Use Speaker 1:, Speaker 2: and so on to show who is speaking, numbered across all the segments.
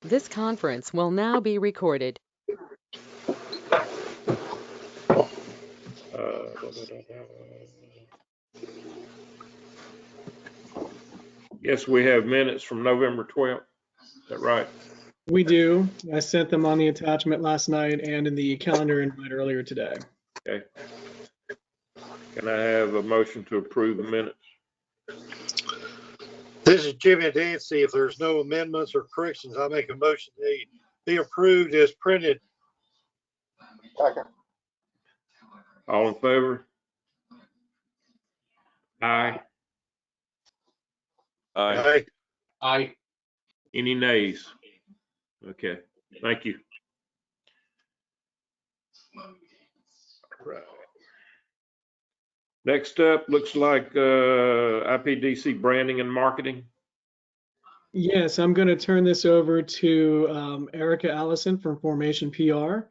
Speaker 1: This conference will now be recorded.
Speaker 2: Yes, we have minutes from November 12th. Is that right?
Speaker 3: We do. I sent them on the attachment last night and in the calendar invite earlier today.
Speaker 2: Okay. Can I have a motion to approve the minutes?
Speaker 4: This is Jimmy Dancy. If there's no amendments or corrections, I make a motion they be approved as printed.
Speaker 5: Second.
Speaker 2: All in favor? Aye.
Speaker 4: Aye.
Speaker 5: Aye.
Speaker 2: Any nays? Okay, thank you. All right. Next up, looks like IPDC branding and marketing.
Speaker 3: Yes, I'm going to turn this over to Erica Allison from Formation PR.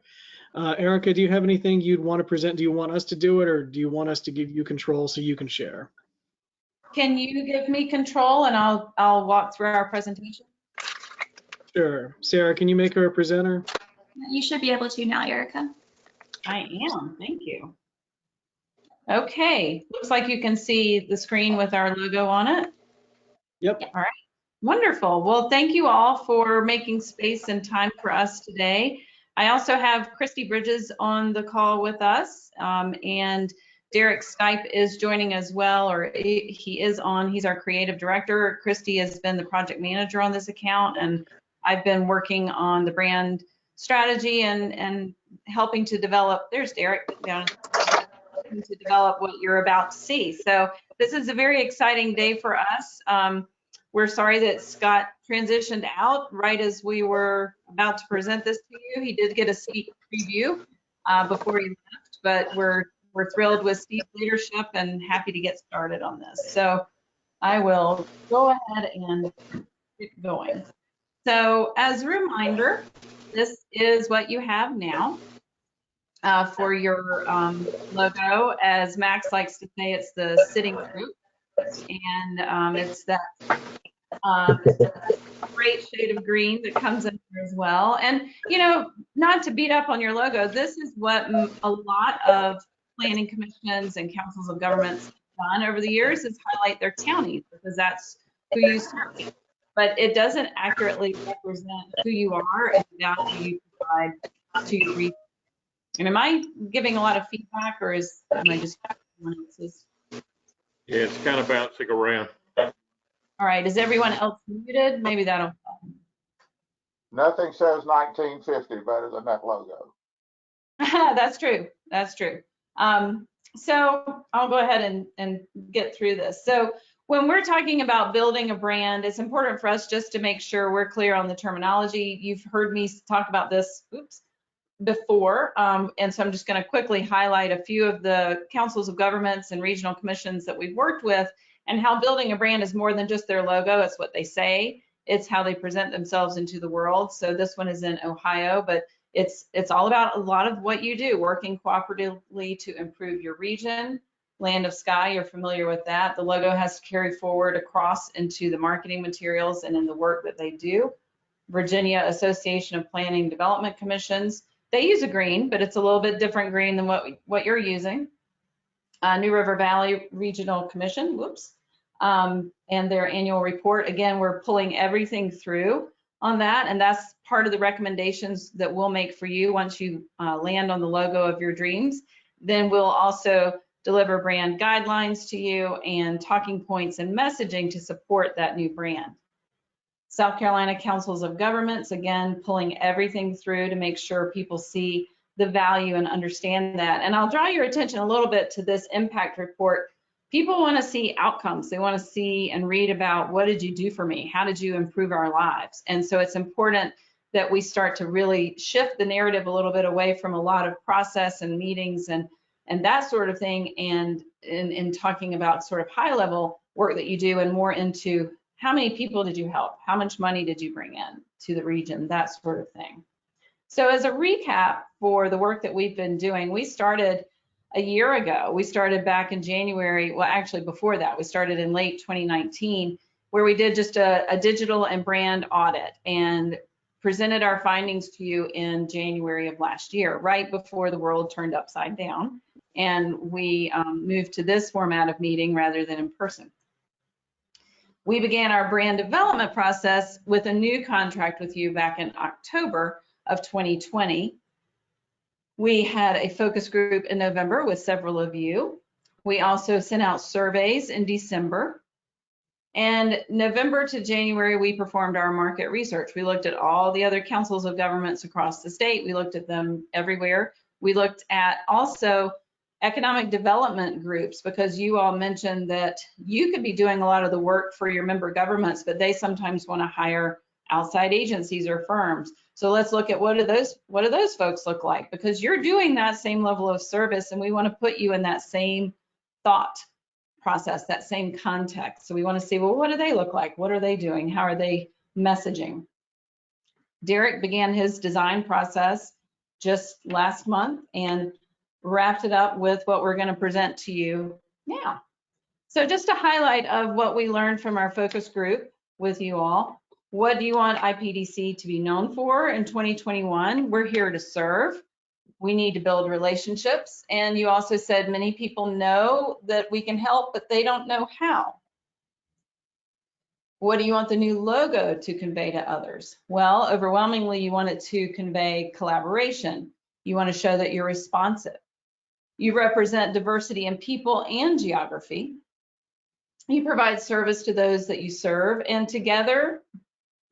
Speaker 3: Erica, do you have anything you'd want to present? Do you want us to do it, or do you want us to give you control so you can share?
Speaker 6: Can you give me control and I'll walk through our presentation?
Speaker 3: Sure. Sarah, can you make her a presenter?
Speaker 7: You should be able to now, Erica.
Speaker 6: I am, thank you. Okay, looks like you can see the screen with our logo on it.
Speaker 3: Yep.
Speaker 6: All right, wonderful. Well, thank you all for making space and time for us today. I also have Christy Bridges on the call with us, and Derek Skype is joining as well, or he is on. He's our creative director. Christy has been the project manager on this account, and I've been working on the brand strategy and helping to develop. There's Derek down to develop what you're about to see. So this is a very exciting day for us. We're sorry that Scott transitioned out right as we were about to present this to you. He did get a sneak preview before he left, but we're thrilled with Steve's leadership and happy to get started on this. So I will go ahead and get going. So as a reminder, this is what you have now for your logo. As Max likes to say, it's the sitting group, and it's that great shade of green that comes in here as well. And, you know, not to beat up on your logo, this is what a lot of planning commissions and councils of governments have done over the years, is highlight their counties, because that's who you serve. But it doesn't accurately represent who you are and the value you provide to your region. And am I giving a lot of feedback, or am I just someone else's?
Speaker 2: Yeah, it's kind of bouncing around.
Speaker 6: All right, is everyone else muted? Maybe that'll help.
Speaker 5: Nothing says 1950 better than that logo.
Speaker 6: That's true. That's true. So I'll go ahead and get through this. So when we're talking about building a brand, it's important for us just to make sure we're clear on the terminology. You've heard me talk about this before, and so I'm just going to quickly highlight a few of the councils of governments and regional commissions that we've worked with, and how building a brand is more than just their logo. It's what they say. It's how they present themselves into the world. So this one is in Ohio, but it's all about a lot of what you do, working cooperatively to improve your region. Land of Sky, you're familiar with that. The logo has to carry forward across into the marketing materials and in the work that they do. Virginia Association of Planning Development Commissions, they use a green, but it's a little bit different green than what you're using. New River Valley Regional Commission, and their annual report. Again, we're pulling everything through on that, and that's part of the recommendations that we'll make for you once you land on the logo of your dreams. Then we'll also deliver brand guidelines to you and talking points and messaging to support that new brand. South Carolina Councils of Governments, again, pulling everything through to make sure people see the value and understand that. And I'll draw your attention a little bit to this impact report. People want to see outcomes. They want to see and read about, what did you do for me? How did you improve our lives? And so it's important that we start to really shift the narrative a little bit away from a lot of process and meetings and that sort of thing, and in talking about sort of high level work that you do, and more into how many people did you help? How much money did you bring in to the region? That sort of thing. So as a recap for the work that we've been doing, we started a year ago. We started back in January. Well, actually before that, we started in late 2019, where we did just a digital and brand audit. And presented our findings to you in January of last year, right before the world turned upside down. And we moved to this format of meeting rather than in person. We began our brand development process with a new contract with you back in October of 2020. We had a focus group in November with several of you. We also sent out surveys in December. And November to January, we performed our market research. We looked at all the other councils of governments across the state. We looked at them everywhere. We looked at also economic development groups, because you all mentioned that you could be doing a lot of the work for your member governments, but they sometimes want to hire outside agencies or firms. So let's look at what do those folks look like, because you're doing that same level of service and we want to put you in that same thought process, that same context. So we want to see, well, what do they look like? What are they doing? How are they messaging? Derek began his design process just last month and wrapped it up with what we're going to present to you now. So just a highlight of what we learned from our focus group with you all. What do you want IPDC to be known for in 2021? We're here to serve. We need to build relationships. And you also said many people know that we can help, but they don't know how. What do you want the new logo to convey to others? Well, overwhelmingly, you want it to convey collaboration. You want to show that you're responsive. You represent diversity in people and geography. You provide service to those that you serve, and together,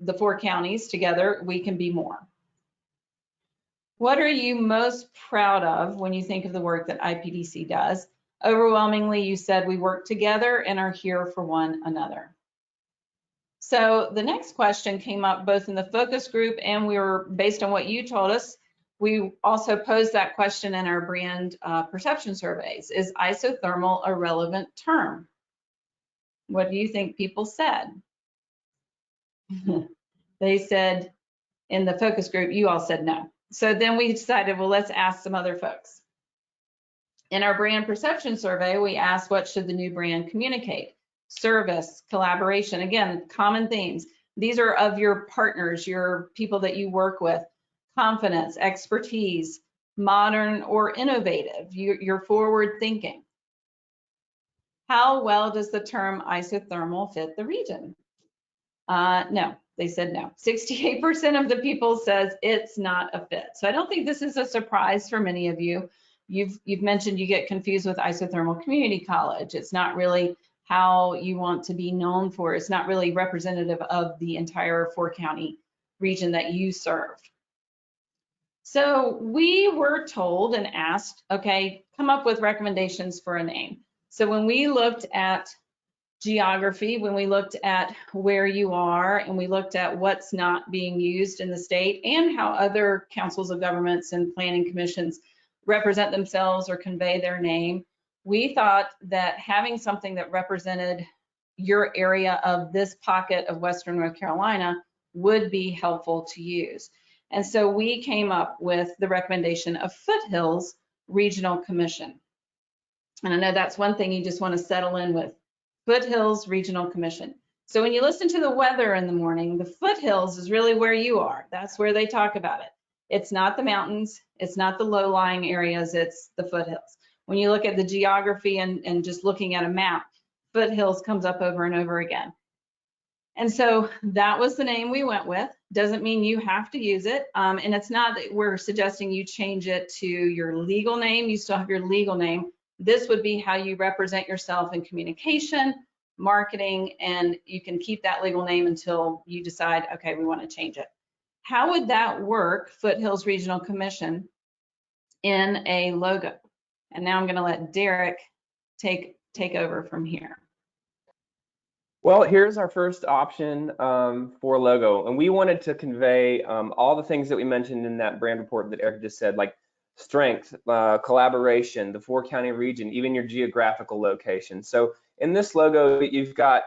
Speaker 6: the 4 counties together, we can be more. What are you most proud of when you think of the work that IPDC does? Overwhelmingly, you said we work together and are here for one another. So the next question came up both in the focus group, and we were, based on what you told us, we also posed that question in our brand perception surveys. Is isothermal a relevant term? What do you think people said? They said in the focus group, you all said no. So then we decided, well, let's ask some other folks. In our brand perception survey, we asked, what should the new brand communicate? Service, collaboration, again, common themes. These are of your partners, your people that you work with. Confidence, expertise, modern or innovative, you're forward thinking. How well does the term isothermal fit the region? No, they said no. 68% of the people says it's not a fit. So I don't think this is a surprise for many of you. You've mentioned you get confused with isothermal community college. It's not really how you want to be known for. It's not really representative of the entire 4-county region that you serve. So we were told and asked, okay, come up with recommendations for a name. So when we looked at geography, when we looked at where you are, and we looked at what's not being used in the state and how other councils of governments and planning commissions represent themselves or convey their name, we thought that having something that represented your area of this pocket of Western North Carolina would be helpful to use. And so we came up with the recommendation of Foothills Regional Commission. And I know that's one thing you just want to settle in with, Foothills Regional Commission. So when you listen to the weather in the morning, the foothills is really where you are. That's where they talk about it. It's not the mountains, it's not the low-lying areas, it's the foothills. When you look at the geography and just looking at a map, foothills comes up over and over again. And so that was the name we went with. Doesn't mean you have to use it. And it's not that we're suggesting you change it to your legal name. You still have your legal name. This would be how you represent yourself in communication, marketing, and you can keep that legal name until you decide, okay, we want to change it. How would that work, Foothills Regional Commission, in a logo? And now I'm going to let Derek take over from here.
Speaker 8: Well, here's our first option for logo. And we wanted to convey all the things that we mentioned in that brand report that Eric just said, like strength, collaboration, the 4-county region, even your geographical location. So in this logo, you've got,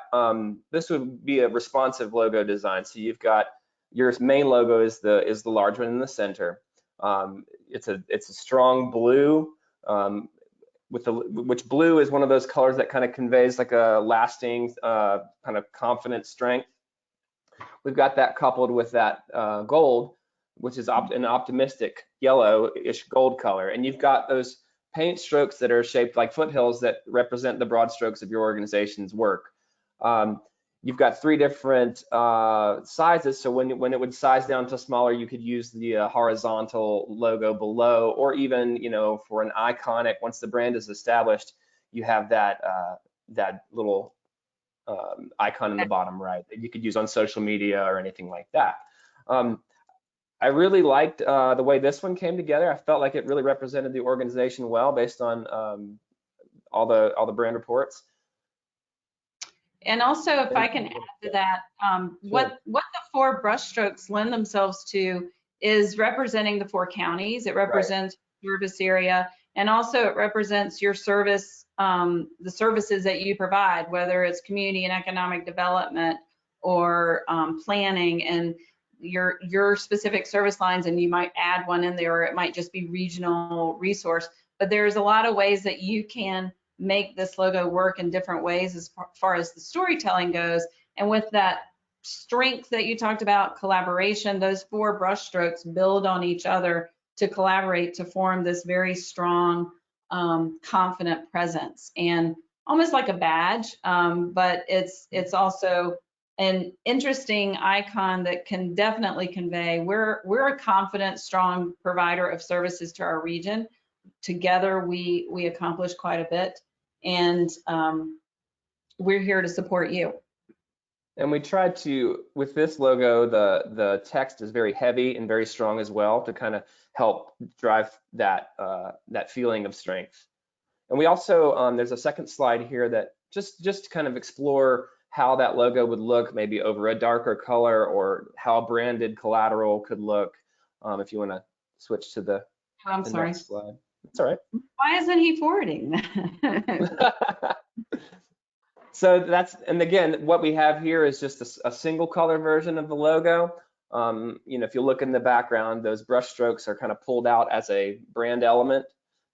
Speaker 8: this would be a responsive logo design. So you've got your main logo is the large one in the center. It's a strong blue, which blue is one of those colors that kind of conveys like a lasting kind of confident strength. We've got that coupled with that gold, which is an optimistic yellowish gold color. And you've got those paint strokes that are shaped like foothills that represent the broad strokes of your organization's work. You've got 3 different sizes, so when it would size down to smaller, you could use the horizontal logo below, or even, you know, for an iconic, once the brand is established, you have that that little icon in the bottom right that you could use on social media or anything like that. I really liked the way this one came together. I felt like it really represented the organization well based on all the brand reports.
Speaker 6: And also, if I can add to that, what the 4 brushstrokes lend themselves to is representing the 4 counties. It represents service area, and also it represents your service, the services that you provide, whether it's community and economic development or planning and your specific service lines, and you might add one in there, or it might just be regional resource. But there's a lot of ways that you can make this logo work in different ways as far as the storytelling goes. And with that strength that you talked about, collaboration, those 4 brushstrokes build on each other to collaborate to form this very strong, confident presence, and almost like a badge, but it's also an interesting icon that can definitely convey we're a confident, strong provider of services to our region. Together we accomplish quite a bit, and we're here to support you.
Speaker 8: And we tried to, with this logo, the text is very heavy and very strong as well to kind of help drive that that feeling of strength. And we also, there's a second slide here that just kind of explore how that logo would look maybe over a darker color, or how branded collateral could look. If you want to switch to the
Speaker 6: sorry.
Speaker 8: next slide. That's all right.
Speaker 6: Why isn't he forwarding that?
Speaker 8: So that's, and again, what we have here is just a single color version of the logo. You know, if you look in the background, those brush strokes are kind of pulled out as a brand element.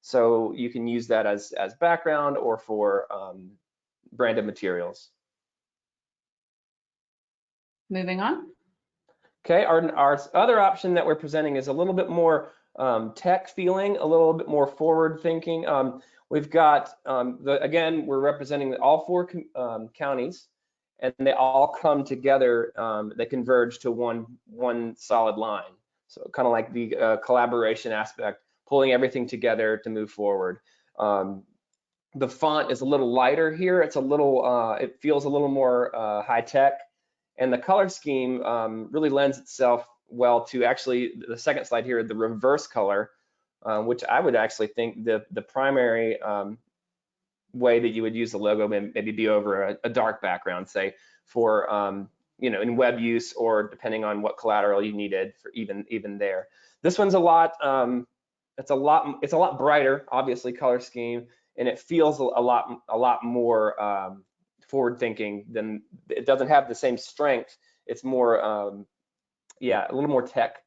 Speaker 8: So you can use that as background or for branded materials.
Speaker 6: Moving on.
Speaker 8: Okay, our other option that we're presenting is a little bit more tech feeling, a little bit more forward thinking. We've got, again, we're representing all 4 counties, and they all come together, they converge to one solid line. So kind of like the collaboration aspect, pulling everything together to move forward. The font is a little lighter here. It's a little, it feels a little more high tech. And the color scheme really lends itself well to actually the second slide here, the reverse color, which I would actually think the primary way that you would use the logo maybe be over a dark background, say for you know, in web use, or depending on what collateral you needed for even there. This one's a lot, it's a lot brighter, obviously, color scheme, and it feels a lot more forward thinking than, it doesn't have the same strength. It's more yeah, a little more tech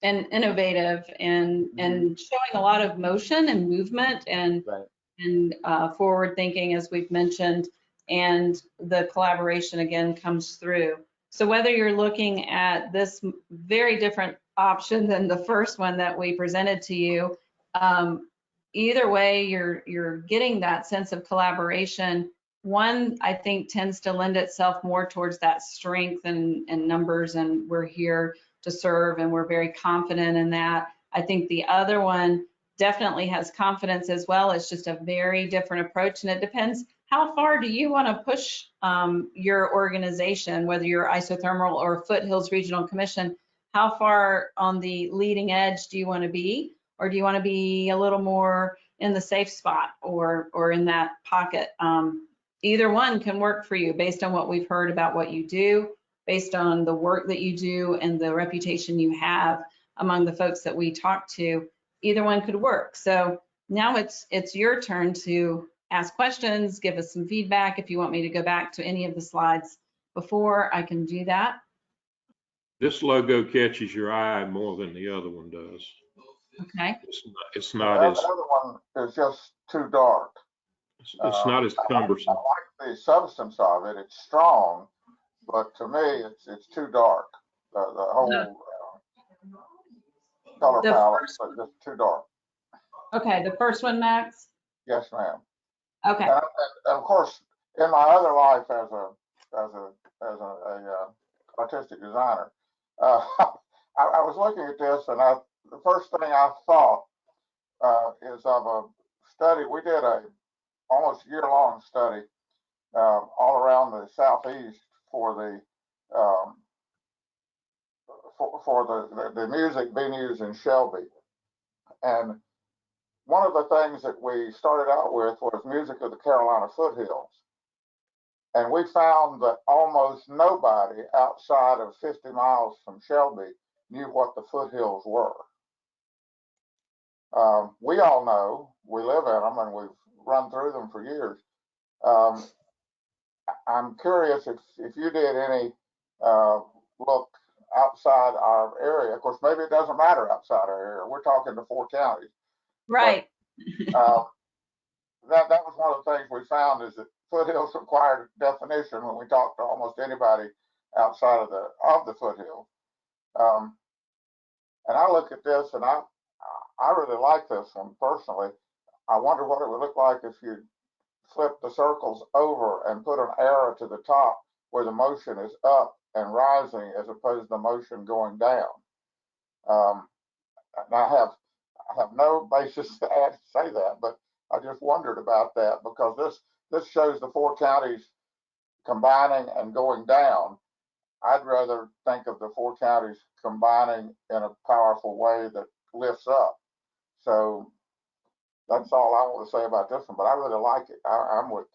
Speaker 6: And innovative, and showing a lot of motion and movement, and
Speaker 8: right.
Speaker 6: and forward thinking, as we've mentioned, and the collaboration again comes through. So whether you're looking at this very different option than the first one that we presented to you, either way, you're getting that sense of collaboration. One, I think, tends to lend itself more towards that strength and numbers, and we're here to serve, and we're very confident in that. I think the other one definitely has confidence as well. It's just a very different approach, and it depends how far do you want to push your organization, whether you're isothermal or Foothills Regional Commission. How far on the leading edge do you want to be, or do you want to be a little more in the safe spot, or in that pocket? Either one can work for you based on what we've heard about what you do, based on the work that you do and the reputation you have among the folks that we talk to. Either one could work. So now it's your turn to ask questions, give us some feedback. If you want me to go back to any of the slides before, I can do that.
Speaker 2: This logo catches your eye more than the other one does.
Speaker 6: Okay.
Speaker 2: It's not as,
Speaker 5: The other one is just too dark.
Speaker 2: it's not as cumbersome.
Speaker 5: I like the substance of it. It's strong, but to me, it's too dark. The whole color
Speaker 6: The
Speaker 5: palette,
Speaker 6: first,
Speaker 5: but just too dark.
Speaker 6: okay, the first one, Max?
Speaker 5: Yes, ma'am.
Speaker 6: Okay.
Speaker 5: And of course, in my other life as a artistic designer, I was looking at this, and the first thing I thought is of a study. We did a almost year-long study all around the southeast for the the music venues in Shelby, and one of the things that we started out with was music of the Carolina foothills. And we found that almost nobody outside of 50 miles from Shelby knew what the foothills were. We all know, we live in them and we've run through them for years. I'm curious if you did any look outside our area. Of course, maybe it doesn't matter outside our area. We're talking the 4 counties.
Speaker 6: Right.
Speaker 5: But, that was one of the things we found is that foothills required definition when we talked to almost anybody outside of the foothills. And I look at this and I really like this one personally. I wonder what it would look like if you flip the circles over and put an arrow to the top where the motion is up and rising as opposed to the motion going down. And I have no basis to say that, but I just wondered about that because this shows the 4 counties combining and going down. I'd rather think of the 4 counties combining in a powerful way that lifts up. So that's all I want to say about this one, but I really like it. I'm with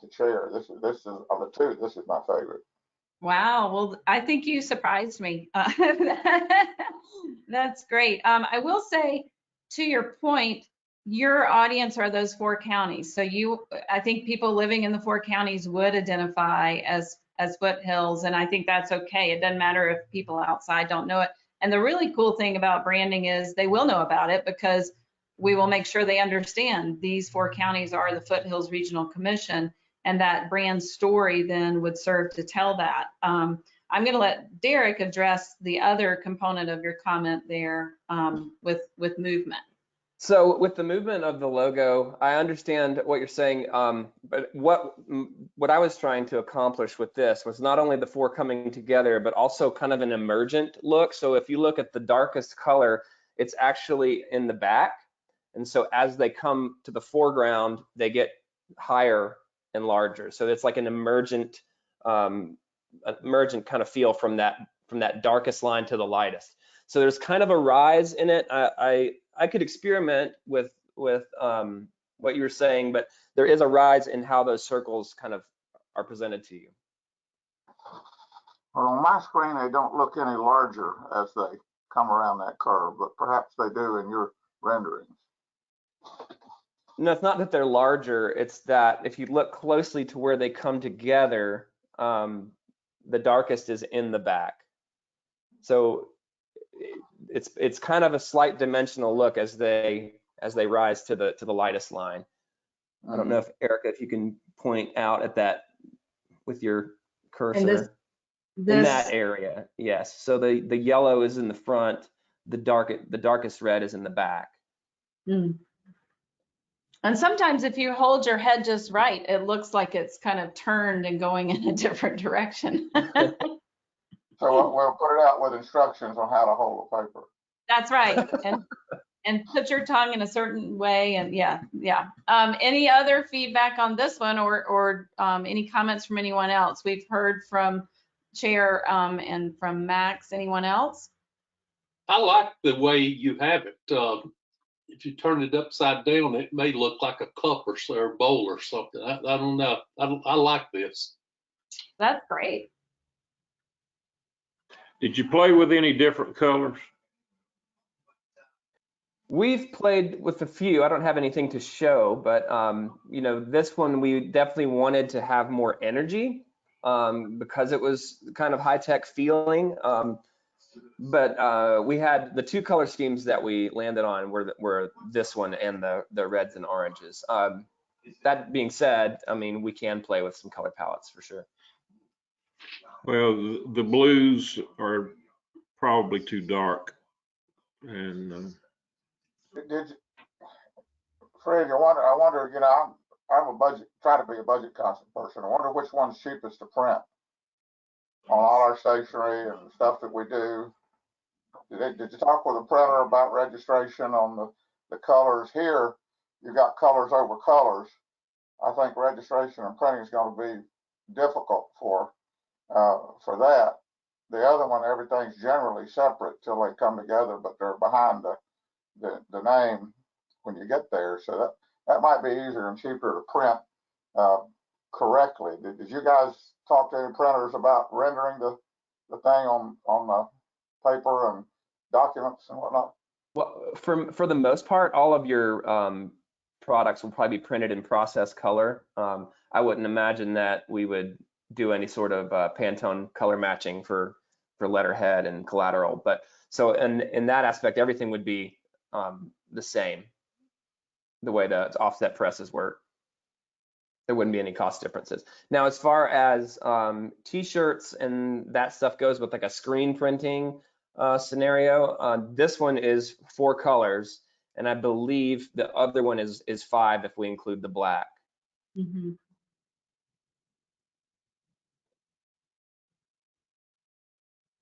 Speaker 5: the chair. This is of the 2. This is my favorite.
Speaker 6: Wow. Well, I think you surprised me. That's great. I will say, to your point, your audience are those 4 counties. So I think people living in the 4 counties would identify as foothills, and I think that's okay. It doesn't matter if people outside don't know it. And the really cool thing about branding is they will know about it because we will make sure they understand these 4 counties are the Foothills Regional Commission, and that brand story then would serve to tell that. I'm going to let Derek address the other component of your comment there with movement.
Speaker 8: So with the movement of the logo, I understand what you're saying, but what I was trying to accomplish with this was not only the 4 coming together, but also kind of an emergent look. So if you look at the darkest color, it's actually in the back. And so as they come to the foreground, they get higher and larger. So it's like an emergent kind of feel from that darkest line to the lightest. So there's kind of a rise in it. I could experiment with what you were saying, but there is a rise in how those circles kind of are presented to you.
Speaker 5: Well, on my screen, they don't look any larger as they come around that curve, but perhaps they do in your renderings.
Speaker 8: No, it's not that they're larger. It's that if you look closely to where they come together, the darkest is in the back. So it's kind of a slight dimensional look as they rise to the lightest line. I don't know if Erica, if you can point out at that with your cursor. In that area, yes. So the yellow is in the front, the darkest red is in the back.
Speaker 6: Mm. And sometimes if you hold your head just right, it looks like it's kind of turned and going in a different direction.
Speaker 5: So we'll put it out with instructions on how to hold the paper.
Speaker 6: That's right. And put your tongue in a certain way. And yeah. Any other feedback on this one or any comments from anyone else? We've heard from Chair and from Max. Anyone else?
Speaker 9: I like the way you have it. If you turn it upside down, it may look like a cup or a bowl or something. I don't know. I like this.
Speaker 6: That's great.
Speaker 2: Did you play with any different colors?
Speaker 8: We've played with a few. I don't have anything to show, but this one we definitely wanted to have more energy because it was kind of high-tech feeling. But we had the 2 color schemes that we landed on were this one and the reds and oranges. That being said, I mean, we can play with some color palettes for sure.
Speaker 2: Well, the blues are probably too dark. And
Speaker 5: Did you, Fred, I wonder, you know, I'm a budget, try to be a budget conscious person. I wonder which one's cheapest to print on all our stationery and stuff that we do. Did you talk with a printer about registration on the colors here? You got colors over colors. I think registration and printing is going to be difficult for that. The other one, everything's generally separate till they come together, but they're behind the name when you get there. So that might be easier and cheaper to print correctly. Did you guys talk to any printers about rendering the thing on the paper and documents and whatnot?
Speaker 8: Well, for the most part, all of your products will probably be printed in process color. I wouldn't imagine that we would do any sort of Pantone color matching for letterhead and collateral. But so in that aspect, everything would be the same, the way the offset presses work. There wouldn't be any cost differences. Now, as far as t-shirts and that stuff goes with like a screen printing scenario, this one is 4 colors, and I believe the other one is 5 if we include the black.
Speaker 6: Mm-hmm.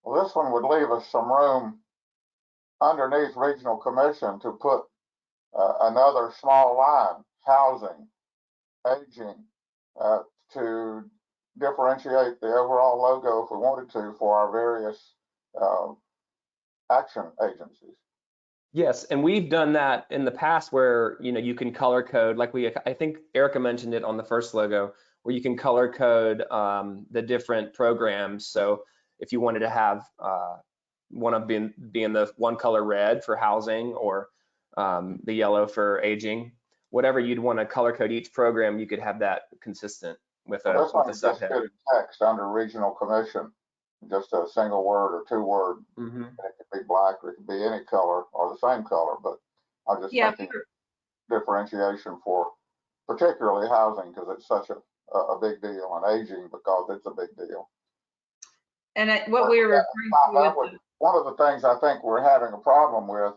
Speaker 5: Well, this one would leave us some room underneath regional commission to put another small line, housing, aging, to differentiate the overall logo if we wanted to for our various action agencies.
Speaker 8: Yes, and we've done that in the past where, you know, you can color code, like I think Erica mentioned it on the first logo, where you can color code the different programs. So if you wanted to have one of being the one color red for housing, or the yellow for aging, whatever you'd want to color code each program, you could have that consistent with
Speaker 5: Well, this one
Speaker 8: a
Speaker 5: is just
Speaker 8: subhead.
Speaker 5: good text under regional commission, just a single word or 2 word.
Speaker 8: Mm-hmm.
Speaker 5: It could be black or it could be any color or the same color, but I'm just thinking differentiation for particularly housing because it's such a big deal, and aging because it's a big deal.
Speaker 6: And what we were referring to
Speaker 5: one of the things I think we're having a problem with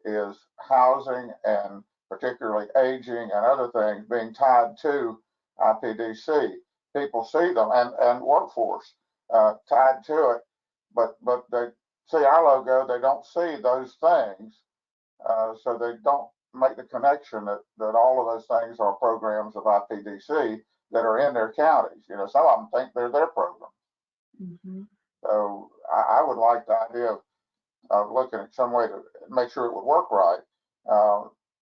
Speaker 5: is housing, and particularly aging and other things being tied to IPDC. People see them and workforce tied to it, but they see our logo, they don't see those things, so they don't make the connection that all of those things are programs of IPDC that are in their counties. You know, some of them think they're their program.
Speaker 6: Mm-hmm.
Speaker 5: So I would like the idea of looking at some way to make sure it would work right,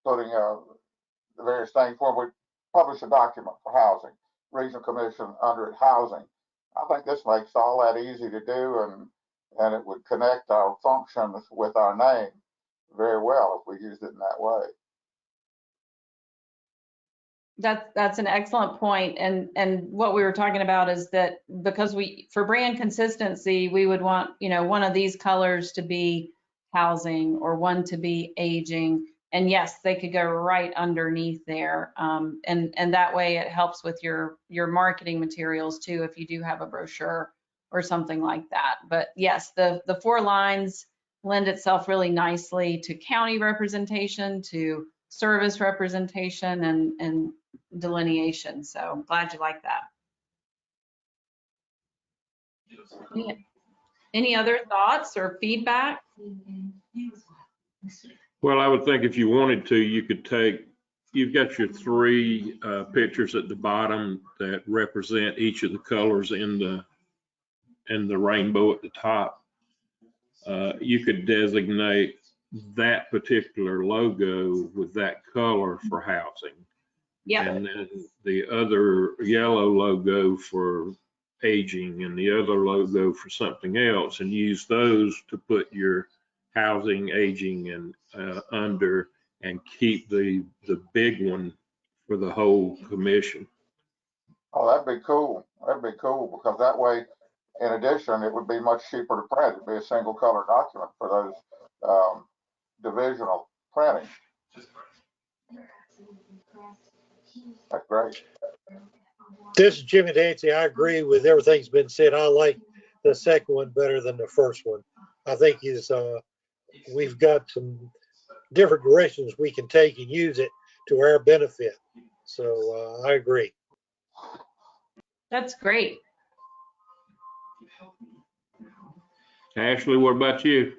Speaker 5: putting the various things for we publish a document for housing, regional commission under it, housing. I think this makes all that easy to do, and it would connect our functions with our name very well if we used it in that way.
Speaker 6: That's an excellent point. And what we were talking about is that because for brand consistency, we would want, you know, one of these colors to be housing or one to be aging. And yes, they could go right underneath there. And that way it helps with your marketing materials too, if you do have a brochure or something like that. But yes, the 4 lines lend itself really nicely to county representation, to service representation, and delineation. So I'm glad you like that. Any other thoughts or feedback?
Speaker 2: well, I would think if you wanted to, you could you've got your 3 pictures at the bottom that represent each of the colors in the rainbow at the top. You could designate that particular logo with that color for housing.
Speaker 6: Yep.
Speaker 2: And then the other yellow logo for aging and the other logo for something else, and use those to put your housing, aging, and under, and keep the big one for the whole commission.
Speaker 5: Oh, that'd be cool. That'd be cool because that way, in addition, it would be much cheaper to print. It'd be a single color document for those divisional printing. That's great.
Speaker 4: This is Jimmy Dancy. I agree with everything's been said. I like the second one better than the first one. I think we've got some different directions we can take and use it to our benefit. So I agree.
Speaker 6: That's great.
Speaker 2: Ashley, what about you?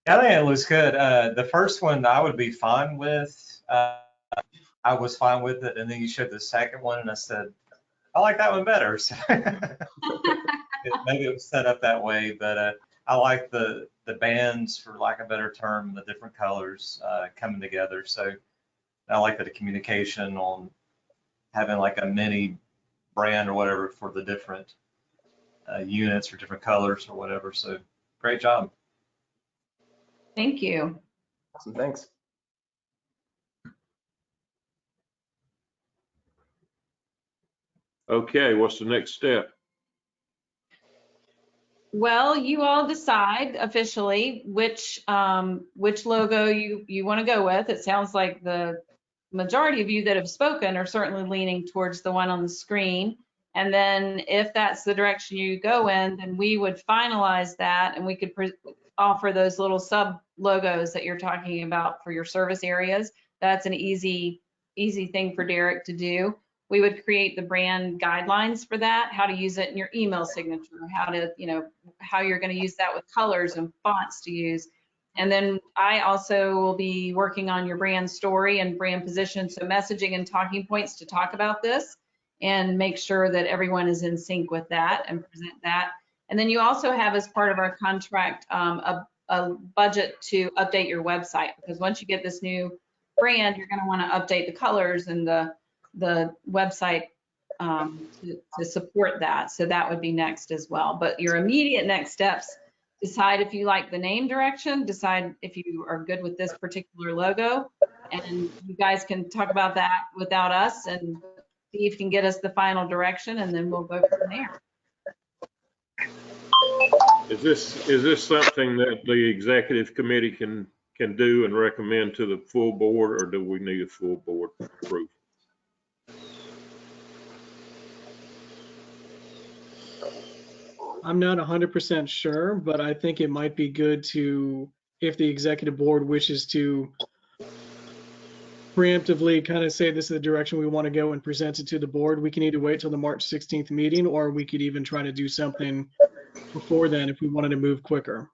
Speaker 10: I think it looks good. The first one I would be fine with. I was fine with it, and then you showed the second one, and I said, I like that one better. So maybe it was set up that way, but I like the bands, for lack of a better term, the different colors coming together. So I like the communication on having like a mini brand or whatever for the different units or different colors or whatever. So great job.
Speaker 6: Thank you.
Speaker 8: Awesome, thanks.
Speaker 2: Okay, what's the next step?
Speaker 6: Well, you all decide officially which logo you want to go with. It sounds like the majority of you that have spoken are certainly leaning towards the one on the screen. And then if that's the direction you go in, then we would finalize that, and we could offer those little sub logos that you're talking about for your service areas. That's an easy thing for Derek to do. We would create the brand guidelines for that, how to use it in your email signature, how you're going to use that with colors and fonts to use. And then I also will be working on your brand story and brand position, so messaging and talking points to talk about this and make sure that everyone is in sync with that and present that. And then you also have, as part of our contract, a budget to update your website, because once you get this new brand, you're going to want to update the colors and the website to support that. So that would be next as well. But your immediate next steps, decide if you like the name direction, decide if you are good with this particular logo, and you guys can talk about that without us and see if you can get us the final direction, and then we'll go from there.
Speaker 2: Is this something that the executive committee can do and recommend to the full board, or do we need a full board approval?
Speaker 3: I'm not 100% sure, but I think it might be good to, if the executive board wishes to preemptively kind of say this is the direction we want to go and present it to the board, we can either wait till the March 16th meeting, or we could even try to do something before then if we wanted to move quicker.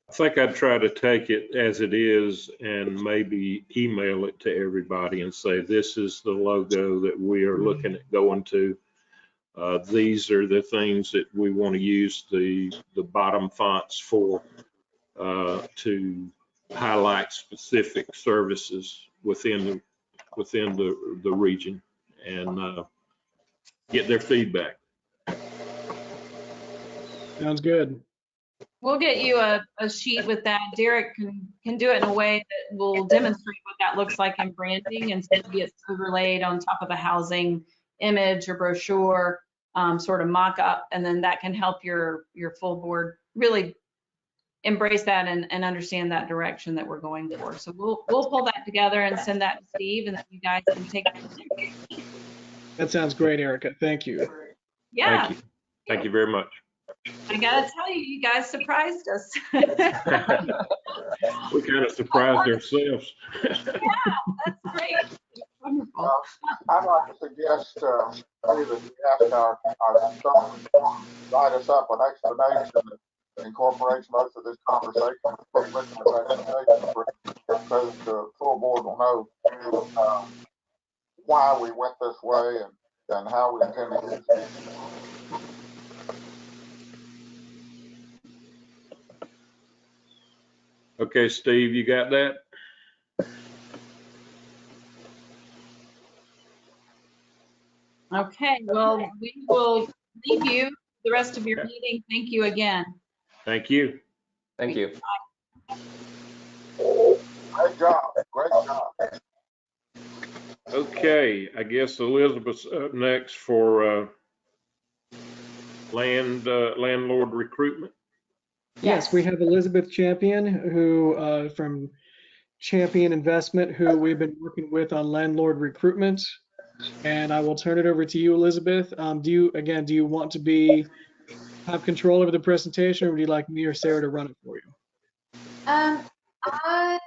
Speaker 2: I think I'd try to take it as it is and maybe email it to everybody and say, this is the logo that we are looking at going to. These are the things that we want to use the bottom fonts for, to highlight specific services within the region, and get their feedback.
Speaker 3: Sounds good.
Speaker 6: We'll get you a sheet with that. Derek can do it in a way that will demonstrate what that looks like in branding, and so maybe it's overlaid on top of a housing image or brochure, sort of mock-up, and then that can help your full board really embrace that and understand that direction that we're going for. So we'll pull that together and send that to Steve, and then you guys can take it from there.
Speaker 3: That sounds great, Erica. Thank you.
Speaker 6: Yeah.
Speaker 2: Thank you very much.
Speaker 6: I gotta tell you, you guys surprised us.
Speaker 2: We kind of surprised ourselves.
Speaker 6: Yeah, that's great. Wonderful.
Speaker 5: I'd like to suggest maybe that we ask our consultant to write us up an explanation that incorporates most of this conversation, put with an explanation so that the full board will know why we went this way and how we intend to use it.
Speaker 2: Okay, Steve, you got that?
Speaker 6: Okay, well, we will leave you the rest of your meeting. Thank you again.
Speaker 2: Thank you.
Speaker 8: Thank you.
Speaker 5: Great job. Great job.
Speaker 2: Okay, I guess Elizabeth's up next for landlord recruitment.
Speaker 3: Yes, we have Elizabeth Champion, who from Champion Investment, who we've been working with on landlord recruitment. And I will turn it over to you, Elizabeth. Do you want to be have control over the presentation, or would you like me or Sarah to run it for you?
Speaker 11: I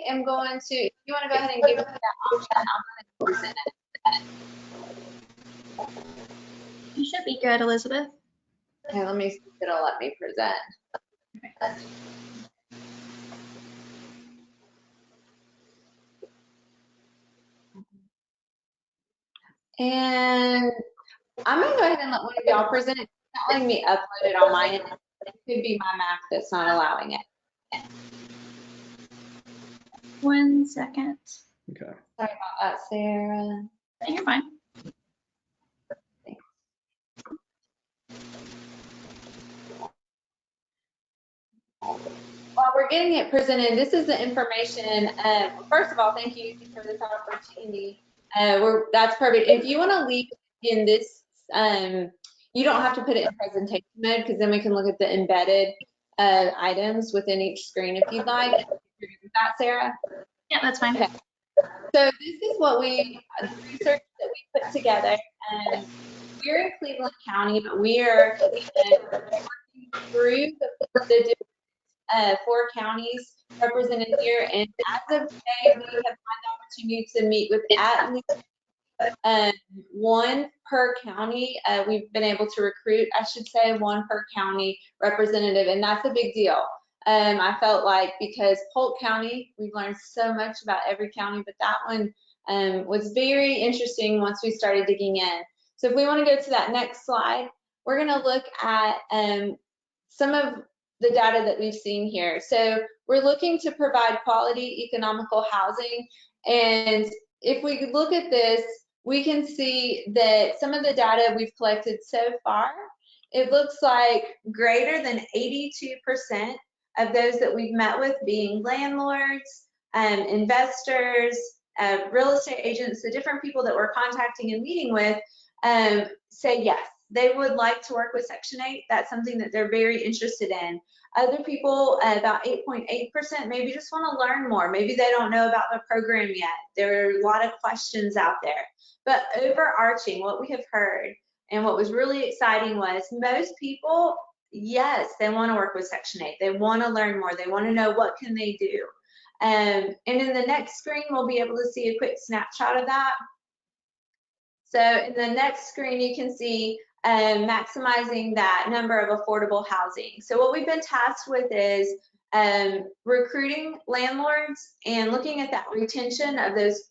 Speaker 11: am going to, if you want to go ahead and give me that option, I'm going to present it.
Speaker 7: You should be good, Elizabeth.
Speaker 11: Okay, let me see if it'll let me present. And I'm going to go ahead and let one of y'all present it. It's not letting me upload it on my end. It could be my Mac that's not allowing it.
Speaker 7: 1 second.
Speaker 3: Okay.
Speaker 11: Sorry about that, Sarah.
Speaker 7: No, you're fine.
Speaker 11: While we're getting it presented, this is the information. First of all, thank you for this opportunity. That's perfect. If you want to leave in this, you don't have to put it in presentation mode, because then we can look at the embedded items within each screen if you'd like. With that, Sarah?
Speaker 7: Yeah, that's fine.
Speaker 11: Okay. So this is what the research that we put together. We're in Cleveland County, but we are working through the different 4 counties represented here, and as of today, we have had the opportunity to meet with at least 1 per county. We've been able to recruit, I should say, 1 per county representative, and that's a big deal. I felt like, because Polk County, we've learned so much about every county, but that one was very interesting once we started digging in. So if we want to go to that next slide, we're going to look at some of the data that we've seen here. So we're looking to provide quality economical housing. And if we look at this, we can see that some of the data we've collected so far, it looks like greater than 82% of those that we've met with, being landlords, investors, real estate agents, the different people that we're contacting and meeting with, say yes. They would like to work with Section 8. That's something that they're very interested in. Other people, about 8.8%, maybe just want to learn more. Maybe they don't know about the program yet. There are a lot of questions out there. But overarching, what we have heard and what was really exciting was most people, yes, they want to work with Section 8. They want to learn more. They want to know what can they do. And in the next screen, we'll be able to see a quick snapshot of that. So in the next screen, you can see maximizing that number of affordable housing. So what we've been tasked with is recruiting landlords and looking at that retention of those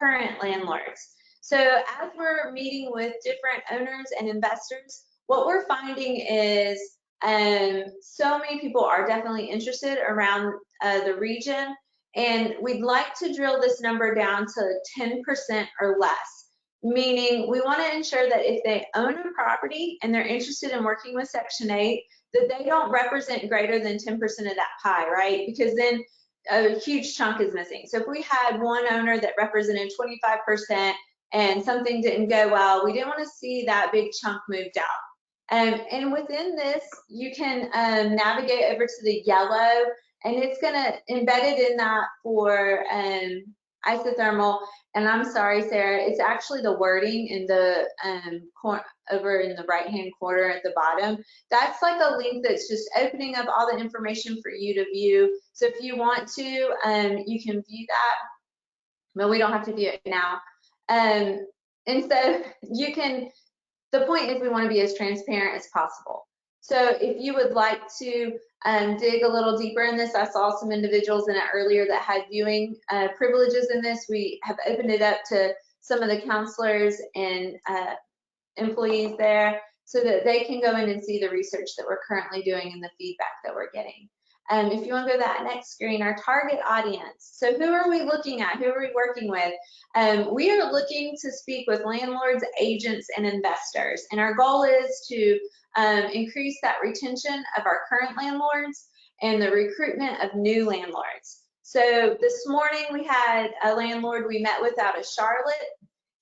Speaker 11: current landlords. So as we're meeting with different owners and investors, what we're finding is so many people are definitely interested around the region, and we'd like to drill this number down to 10% or less. Meaning we want to ensure that if they own a property and they're interested in working with Section 8, that they don't represent greater than 10% of that pie, right? Because then a huge chunk is missing. So if we had one owner that represented 25% and something didn't go well, we didn't want to see that big chunk moved out. And within this, you can navigate over to the yellow, and it's going to embed it in that for isothermal. And I'm sorry, Sarah, it's actually the wording in the over in the right-hand corner at the bottom. That's like a link that's just opening up all the information for you to view. So if you want to, you can view that, but we don't have to view it now. And so you can, the point is we want to be as transparent as possible. So if you would like to dig a little deeper in this, I saw some individuals in it earlier that had viewing privileges in this. We have opened it up to some of the counselors and employees there so that they can go in and see the research that we're currently doing and the feedback that we're getting. If you want to go to that next screen, our target audience. So who are we looking at? Who are we working with? We are looking to speak with landlords, agents, and investors. And our goal is to increase that retention of our current landlords and the recruitment of new landlords. So this morning we had a landlord we met with out of Charlotte.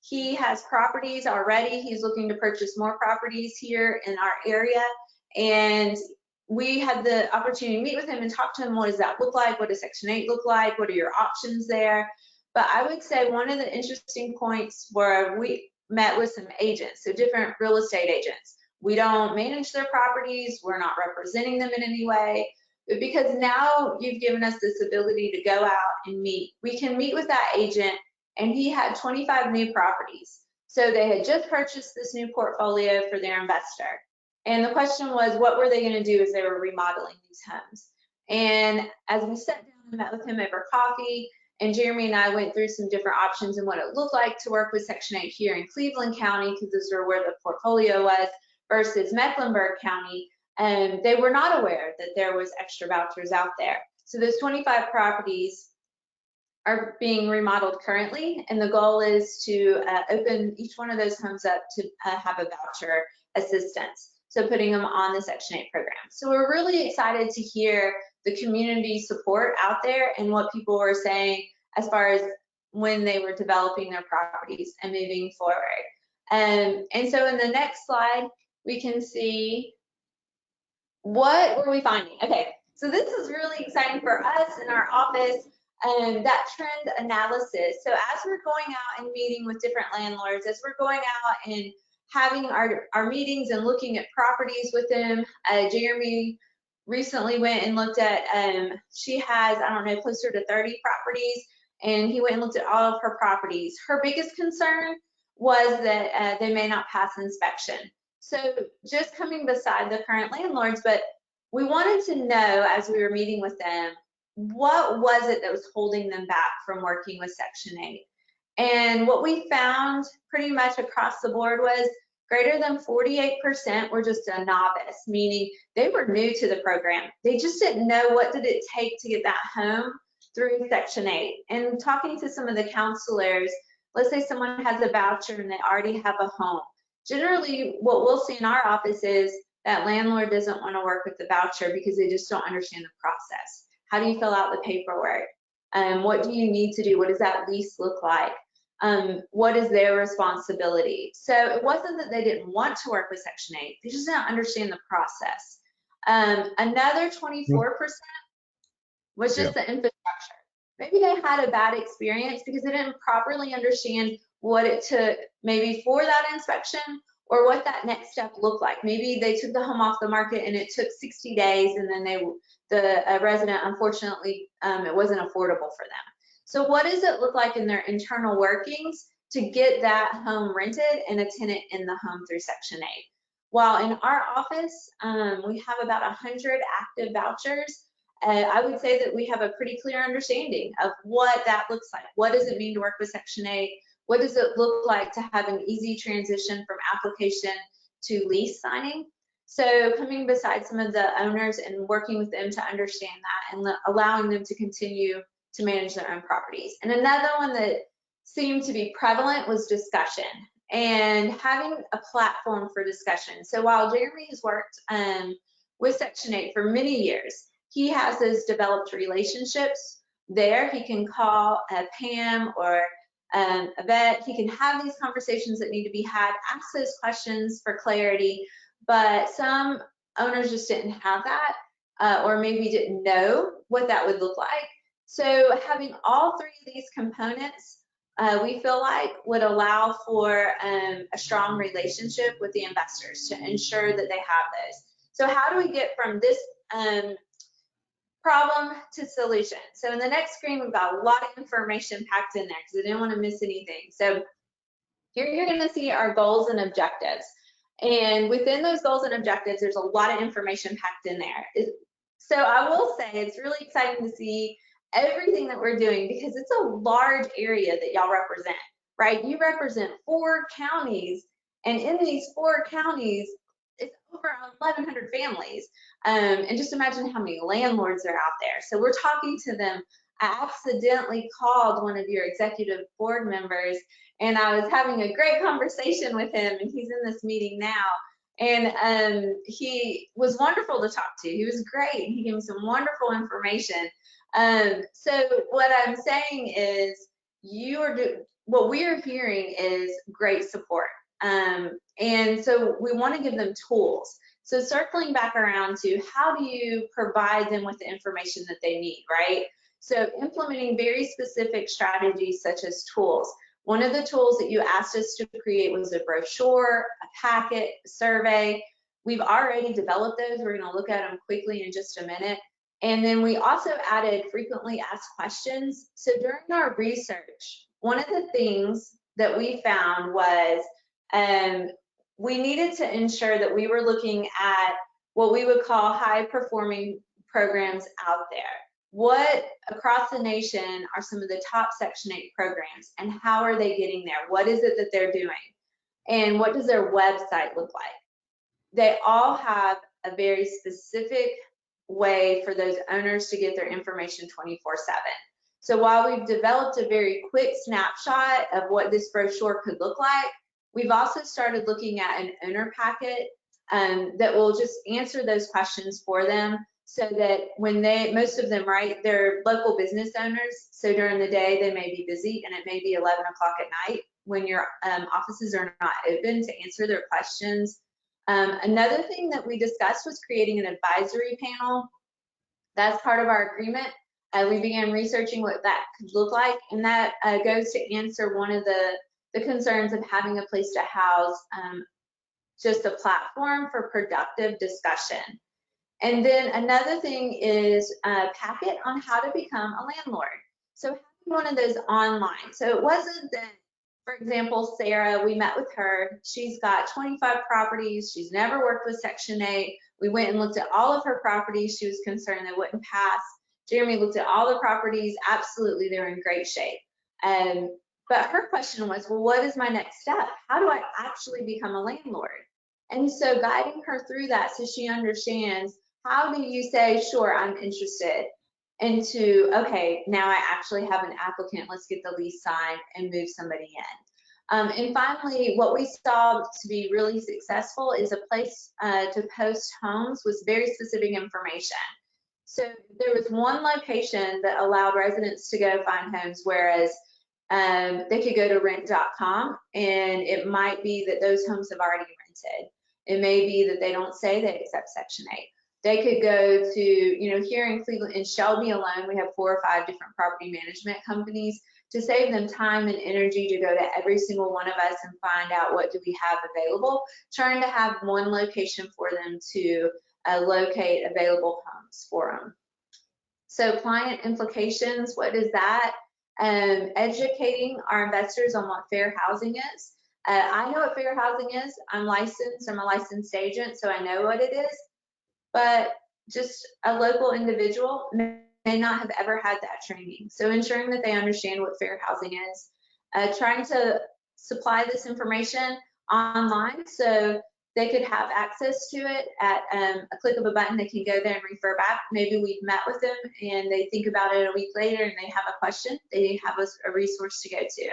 Speaker 11: He has properties already. He's looking to purchase more properties here in our area. And we had the opportunity to meet with him and talk to him. What does that look like? What does Section 8 look like? What are your options there? But I would say one of the interesting points where we met with some agents, so different real estate agents. we don't manage their properties, we're not representing them in any way. But because now you've given us this ability to go out and meet, we can meet with that agent, and he had 25 new properties. So they had just purchased this new portfolio for their investor. And the question was, what were they going to do as they were remodeling these homes? And as we sat down and met with him over coffee, and Jeremy and I went through some different options and what it looked like to work with Section 8 here in Cleveland County, because those are where the portfolio was, versus Mecklenburg County, and they were not aware that there was extra vouchers out there. So those 25 properties are being remodeled currently, and the goal is to open each one of those homes up to have a voucher assistance. So putting them on the Section 8 program. So we're really excited to hear the community support out there and what people were saying as far as when they were developing their properties and moving forward. And so in the next slide, we can see what were we finding. Okay, so this is really exciting for us in our office, that trend analysis. So as we're going out and meeting with different landlords, as we're going out and having our meetings and looking at properties with them, Jeremy recently went and looked at, she has, I don't know, closer to 30 properties, and he went and looked at all of her properties. Her biggest concern was that they may not pass inspection. So just coming beside the current landlords, but we wanted to know as we were meeting with them, what was it that was holding them back from working with Section 8? And what we found pretty much across the board was greater than 48% were just a novice, meaning they were new to the program. They just didn't know what did it take to get that home through Section 8. And talking to some of the counselors, let's say someone has a voucher and they already have a home. Generally, what we'll see in our office is that landlord doesn't want to work with the voucher because they just don't understand the process. How do you fill out the paperwork? What do you need to do? What does that lease look like? What is their responsibility? So it wasn't that they didn't want to work with Section 8, they just didn't understand the process. Another 24% was just the infrastructure. Maybe they had a bad experience because they didn't properly understand what it took maybe for that inspection or what that next step looked like. Maybe they took the home off the market and it took 60 days and then the resident, unfortunately, it wasn't affordable for them. So what does it look like in their internal workings to get that home rented and a tenant in the home through Section 8? While in our office, we have about 100 active vouchers, I would say that we have a pretty clear understanding of what that looks like. What does it mean to work with Section 8? What does it look like to have an easy transition from application to lease signing? So coming beside some of the owners and working with them to understand that and allowing them to continue to manage their own properties. And another one that seemed to be prevalent was discussion and having a platform for discussion. So while Jeremy has worked with Section 8 for many years, he has those developed relationships there. He can call Pam or a vet. He can have these conversations that need to be had, ask those questions for clarity, but some owners just didn't have that or maybe didn't know what that would look like. So having all three of these components, we feel like would allow for a strong relationship with the investors to ensure that they have those. So how do we get from this problem to solution? So in the next screen, we've got a lot of information packed in there because I didn't want to miss anything. So here you're going to see our goals and objectives. And within those goals and objectives, there's a lot of information packed in there. So I will say it's really exciting to see everything that we're doing because it's a large area that y'all represent, right? You represent 4 counties, and in these 4 counties, it's over 1,100 families. And just imagine how many landlords are out there. So we're talking to them. I accidentally called one of your executive board members, and I was having a great conversation with him, and he's in this meeting now. And he was wonderful to talk to. He was great. He gave me some wonderful information. So what I'm saying is what we're hearing is great support. And so we want to give them tools. So circling back around to how do you provide them with the information that they need, right? So implementing very specific strategies such as tools. One of the tools that you asked us to create was a brochure, a packet, a survey. We've already developed those. We're going to look at them quickly in just a minute. And then we also added frequently asked questions. So during our research, one of the things that we found was we needed to ensure that we were looking at what we would call high performing programs out there. What across the nation are some of the top Section 8 programs, and how are they getting there? What is it that they're doing? And what does their website look like? They all have a very specific way for those owners to get their information 24/7. So while we've developed a very quick snapshot of what this brochure could look like, we've also started looking at an owner packet that will just answer those questions for them, so that when most of them, right, they're local business owners. So during the day, they may be busy and it may be 11 o'clock at night when your offices are not open to answer their questions. Another thing that we discussed was creating an advisory panel. That's part of our agreement. We began researching what that could look like, and that goes to answer one of the concerns of having a place to house just a platform for productive discussion. And then another thing is a packet on how to become a landlord. So having one of those online. So it wasn't that, for example, Sarah, we met with her. She's got 25 properties. She's never worked with Section 8. We went and looked at all of her properties. She was concerned they wouldn't pass. Jeremy looked at all the properties. Absolutely, they were in great shape. But her question was, well, what is my next step? How do I actually become a landlord? And so guiding her through that so she understands, how do you say, sure, I'm interested, into, okay, now I actually have an applicant, let's get the lease signed and move somebody in. And finally, what we saw to be really successful is a place to post homes with very specific information. So there was one location that allowed residents to go find homes, whereas they could go to rent.com, and it might be that those homes have already rented. It may be that they don't say they accept Section 8. They could go to, here in Cleveland, in Shelby alone, we have 4 or 5 different property management companies, to save them time and energy to go to every single one of us and find out what do we have available, trying to have one location for them to locate available homes for them. So client implications, what is that? Educating our investors on what fair housing is. I know what fair housing is. I'm licensed, I'm a licensed agent, so I know what it is. But just a local individual may not have ever had that training. So ensuring that they understand what fair housing is, trying to supply this information online so they could have access to it at a click of a button. They can go there and refer back. Maybe we've met with them and they think about it a week later and they have a question. They have a resource to go to.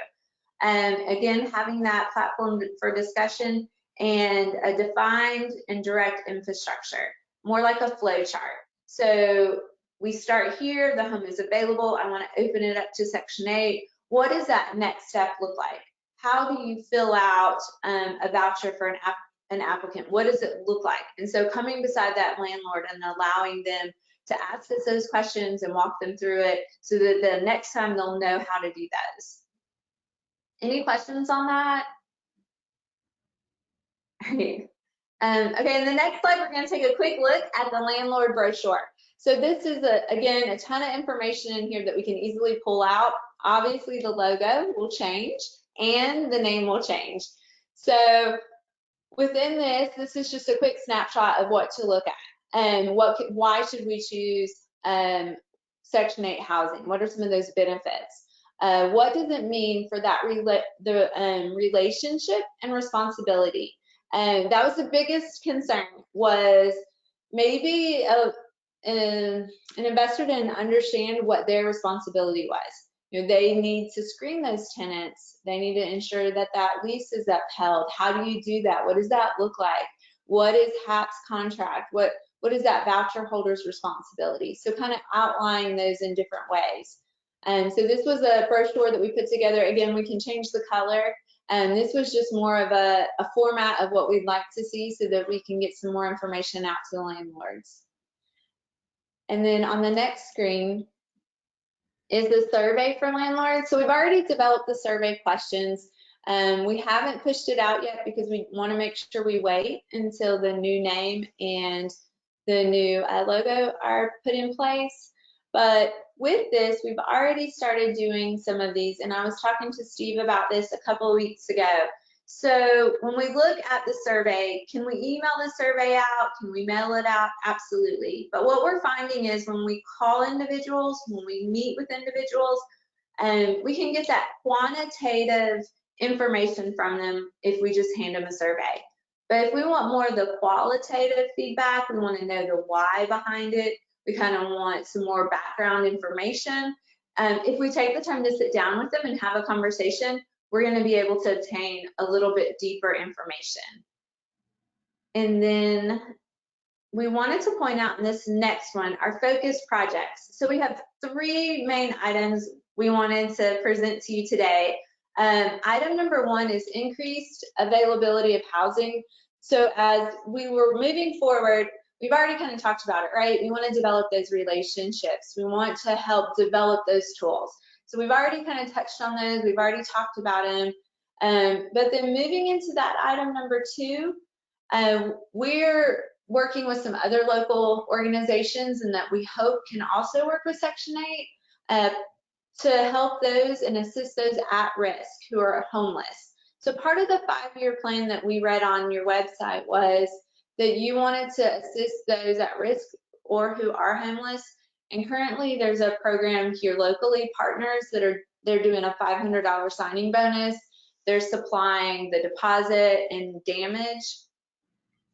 Speaker 11: Again, having that platform for discussion and a defined and direct infrastructure, more like a flow chart. So we start here, the home is available. I want to open it up to Section 8. What does that next step look like? How do you fill out a voucher for an applicant? What does it look like? And so coming beside that landlord and allowing them to ask us those questions and walk them through it so that the next time they'll know how to do those. Any questions on that? Okay, in the next slide, we're going to take a quick look at the landlord brochure. So this is, again, a ton of information in here that we can easily pull out. Obviously, the logo will change and the name will change. So within this is just a quick snapshot of what to look at and why should we choose Section 8 housing? What are some of those benefits? What does it mean for that relationship and responsibility? And that was the biggest concern, was maybe an investor didn't understand what their responsibility was. They need to screen those tenants. They need to ensure that that lease is upheld. How do you do that? What does that look like? What is HAP's contract? What is that voucher holder's responsibility? So kind of outlining those in different ways. And so this was a brochure that we put together. Again, we can change the color. And this was just more of a format of what we'd like to see so that we can get some more information out to the landlords. And then on the next screen, is the survey for landlords. So we've already developed the survey questions. We haven't pushed it out yet because we want to make sure we wait until the new name and the new logo are put in place. But with this, we've already started doing some of these, and I was talking to Steve about this a couple of weeks ago. So when we look at the survey, can we email the survey out? Can we mail it out? Absolutely. But what we're finding is when we call individuals, when we meet with individuals, we can get that quantitative information from them if we just hand them a survey. But if we want more of the qualitative feedback, we want to know the why behind it. We kind of want some more background information. If we take the time to sit down with them and have a conversation, we're going to be able to obtain a little bit deeper information. And then we wanted to point out in this next one, our focus projects. So we have 3 main items we wanted to present to you today. Item number 1 is increased availability of housing. So as we were moving forward, we've already kind of talked about it, right? We want to develop those relationships. We want to help develop those tools. So we've already kind of touched on those. We've already talked about them. But then moving into that item number 2, we're working with some other local organizations and that we hope can also work with Section 8 to help those and assist those at risk who are homeless. So part of the 5-year plan that we read on your website was that you wanted to assist those at risk or who are homeless. And currently there's a program here locally, partners they're doing a $500 signing bonus. They're supplying the deposit and damage.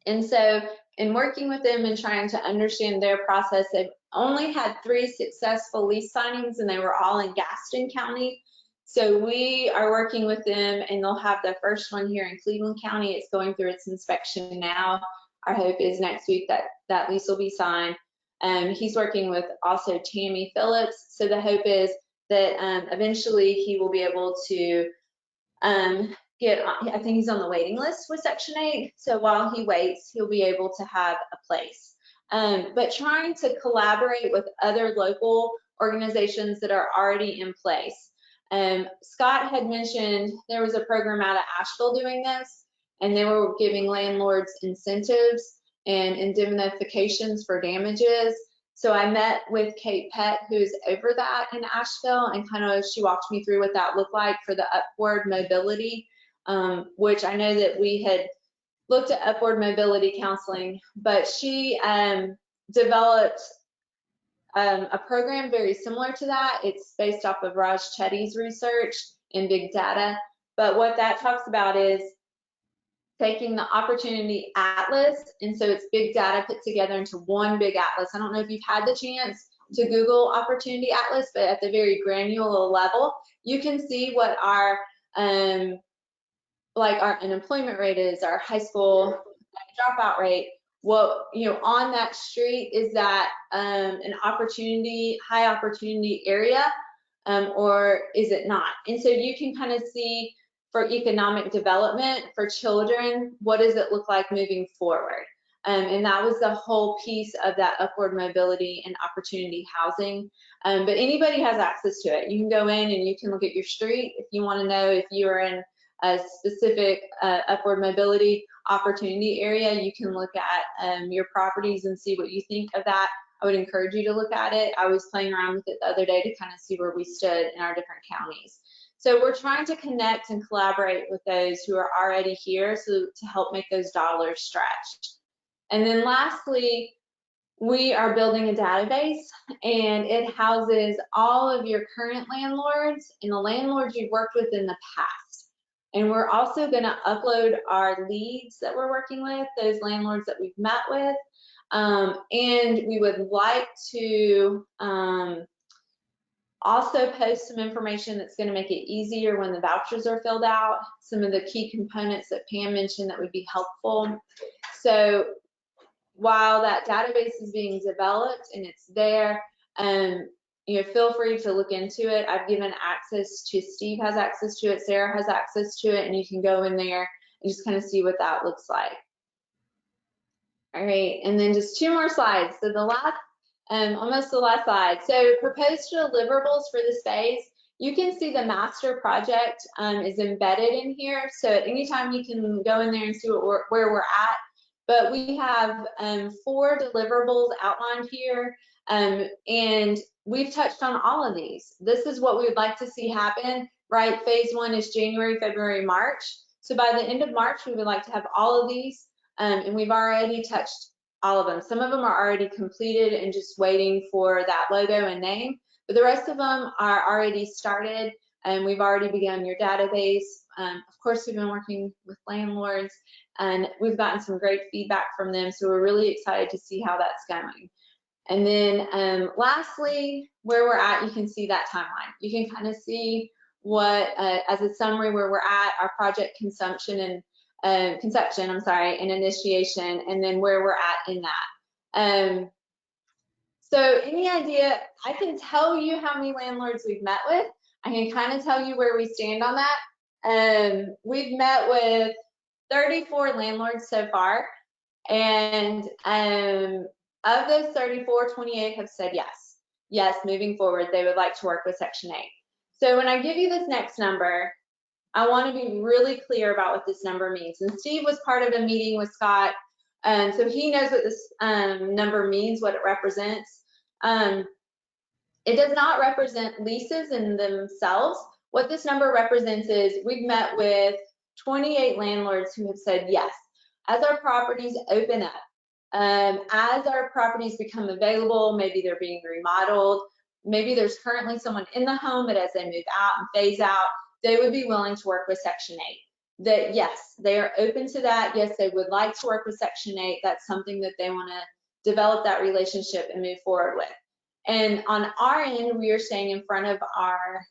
Speaker 11: And so in working with them and trying to understand their process, they've only had 3 successful lease signings and they were all in Gaston County. So we are working with them and they'll have the first one here in Cleveland County. It's going through its inspection now. Our hope is next week that lease will be signed. He's working with also Tammy Phillips. So the hope is that eventually he will be able to I think he's on the waiting list with Section 8. So while he waits, he'll be able to have a place. But trying to collaborate with other local organizations that are already in place. Scott had mentioned there was a program out of Asheville doing this, and they were giving landlords incentives and indemnifications for damages. So I met with Kate Pett, who's over that in Asheville, and kind of she walked me through what that looked like for the upward mobility, which I know that we had looked at upward mobility counseling, but she developed a program very similar to that. It's based off of Raj Chetty's research in big data. But what that talks about is taking the opportunity atlas, and so it's big data put together into one big atlas. I don't know if you've had the chance to Google opportunity atlas, but at the very granular level, you can see what our like our unemployment rate is, our high school dropout rate. What, you know, on that street, is that an opportunity, high opportunity area, or is it not? And so you can kind of see for economic development for children, what does it look like moving forward? And that was the whole piece of that upward mobility and opportunity housing. But anybody has access to it. You can go in and you can look at your street if you want to know if you are in a specific upward mobility opportunity area. You can look at your properties and see what you think of that. I would encourage you to look at it. I was playing around with it the other day to kind of see where we stood in our different counties. So we're trying to connect and collaborate with those who are already here so to help make those dollars stretch. And then lastly, we are building a database, and it houses all of your current landlords and the landlords you've worked with in the past. And we're also going to upload our leads that we're working with, those landlords that we've met with. And we would like to also post some information that's going to make it easier when the vouchers are filled out, some of the key components that Pam mentioned that would be helpful. So while that database is being developed and it's there, you know, feel free to look into it. I've given access to, Steve has access to it, Sarah has access to it, and you can go in there and just kind of see what that looks like. All right, and then just 2 more slides. So the last almost the last slide. So proposed deliverables for the space. You can see the master project is embedded in here. So at any time you can go in there and see where we're at. But we have 4 deliverables outlined here. And we've touched on all of these. This is what we would like to see happen, right? Phase 1 is January, February, March. So by the end of March, we would like to have all of these. And we've already touched all of them. Some of them are already completed and just waiting for that logo and name. But the rest of them are already started, and we've already begun your database. Of course, we've been working with landlords, and we've gotten some great feedback from them, so we're really excited to see how that's going. And then lastly, where we're at, you can see that timeline. You can kind of see what, as a summary, where we're at, our project conception, and initiation, and then where we're at in that. So any idea, I can tell you how many landlords we've met with. I can kind of tell you where we stand on that. We've met with 34 landlords so far. And of those 34, 28 have said yes. Yes, moving forward, they would like to work with Section 8. So when I give you this next number, I want to be really clear about what this number means. And Steve was part of a meeting with Scott, so he knows what this number means, what it represents. It does not represent leases in themselves. What this number represents is we've met with 28 landlords who have said yes. As our properties open up, as our properties become available, maybe they're being remodeled, maybe there's currently someone in the home, but as they move out and phase out, they would be willing to work with Section 8. That yes, they are open to that. Yes, they would like to work with Section 8. That's something that they want to develop that relationship and move forward with. And on our end, we are staying in front of our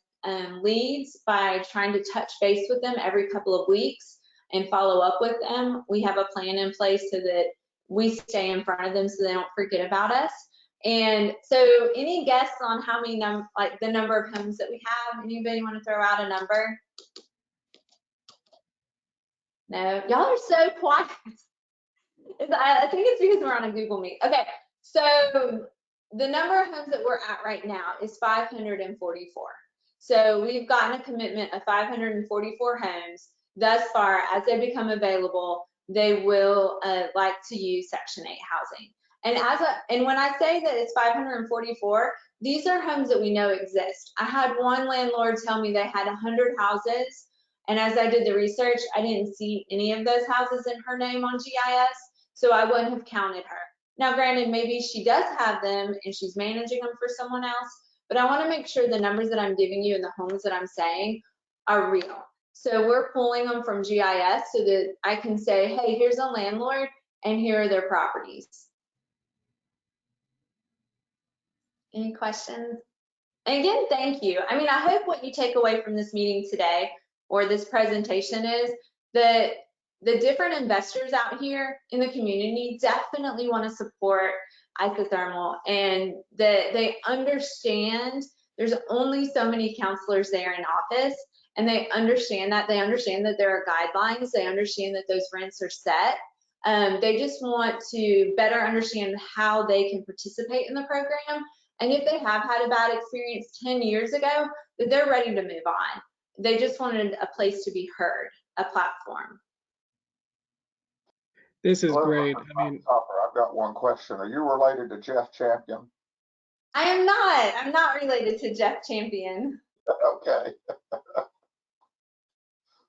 Speaker 11: leads by trying to touch base with them every couple of weeks and follow up with them. We have a plan in place so that we stay in front of them so they don't forget about us. And so any guess on how many, like the number of homes that we have? Anybody want to throw out a number? No, y'all are so quiet. I think it's because we're on a Google Meet. Okay, so the number of homes that we're at right now is 544. So we've gotten a commitment of 544 homes thus far. As they become available, they will like to use Section 8 housing. And when I say that it's 544, these are homes that we know exist. I had one landlord tell me they had 100 houses, and as I did the research, I didn't see any of those houses in her name on GIS, so I wouldn't have counted her. Now, granted, maybe she does have them and she's managing them for someone else, but I want to make sure the numbers that I'm giving you and the homes that I'm saying are real. So we're pulling them from GIS so that I can say, hey, here's a landlord and here are their properties. Any questions? And again, thank you. I mean, I hope what you take away from this meeting today or this presentation is that the different investors out here in the community definitely want to support isothermal, and that they understand there's only so many counselors there in office, and they understand that there are guidelines, they understand that those rents are set. They just want to better understand how they can participate in the program. And if they have had a bad experience 10 years ago, that they're ready to move on. They just wanted a place to be heard, a platform.
Speaker 3: This is great. I mean,
Speaker 5: I've got one question. Are you related to Jeff Champion?
Speaker 11: I am not. I'm not related to Jeff Champion.
Speaker 5: Okay.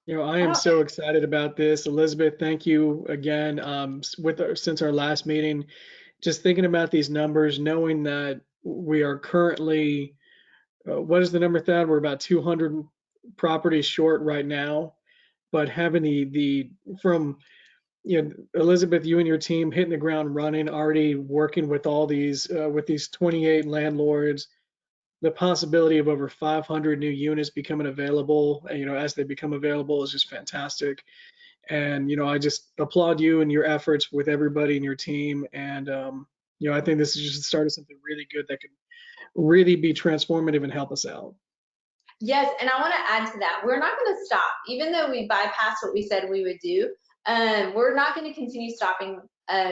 Speaker 3: You know, I am so excited about this. Elizabeth, thank you again. Since our last meeting, just thinking about these numbers, knowing that we are currently, what is the number, Thad? We're about 200 properties short right now, but having from, you know, Elizabeth, you and your team hitting the ground running, already working with all these, with these 28 landlords, the possibility of over 500 new units becoming available, you know, as they become available is just fantastic. And, you know, I just applaud you and your efforts with everybody in your team. And, you know, I think this is just the start of something really good that could really be transformative and help us out.
Speaker 11: Yes, and I want to add to that. We're not going to stop, even though we bypassed what we said we would do. We're not going to continue stopping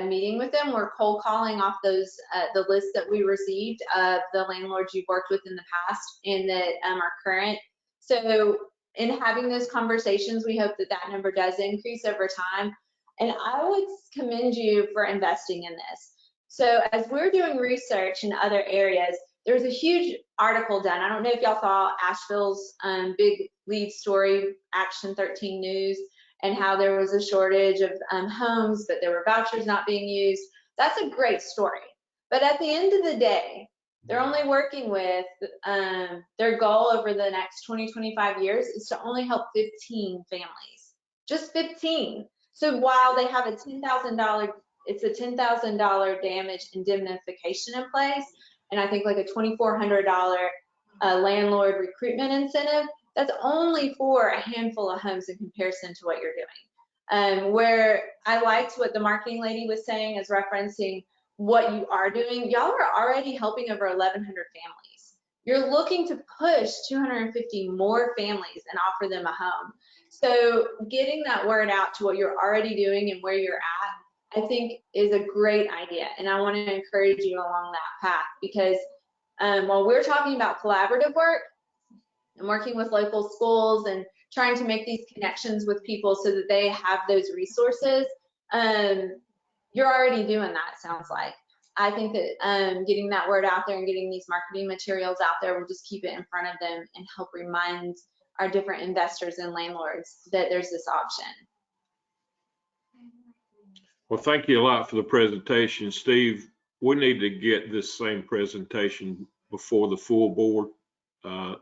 Speaker 11: meeting with them. We're cold calling off those, the list that we received of the landlords you've worked with in the past and that are current. So in having those conversations, we hope that that number does increase over time. And I would commend you for investing in this. So as we're doing research in other areas, there's a huge article done. I don't know if y'all saw Asheville's big lead story, Action 13 News, and how there was a shortage of homes, but there were vouchers not being used. That's a great story. But at the end of the day, they're only working with, their goal over the next 20, 25 years is to only help 15 families, just 15. So while they have a $10,000, it's a $10,000 damage indemnification in place, and I think like a $2,400 landlord recruitment incentive, that's only for a handful of homes in comparison to what you're doing. Where I liked what the marketing lady was saying is referencing what you are doing. Y'all are already helping over 1,100 families. You're looking to push 250 more families and offer them a home. So getting that word out to what you're already doing and where you're at, I think is a great idea. And I want to encourage you along that path, because while we're talking about collaborative work and working with local schools and trying to make these connections with people so that they have those resources, you're already doing that, it sounds like. I think that getting that word out there and getting these marketing materials out there will just keep it in front of them and help remind our different investors and landlords that there's this option.
Speaker 2: Well, thank you a lot for the presentation, Steve. We need to get this same presentation before the full board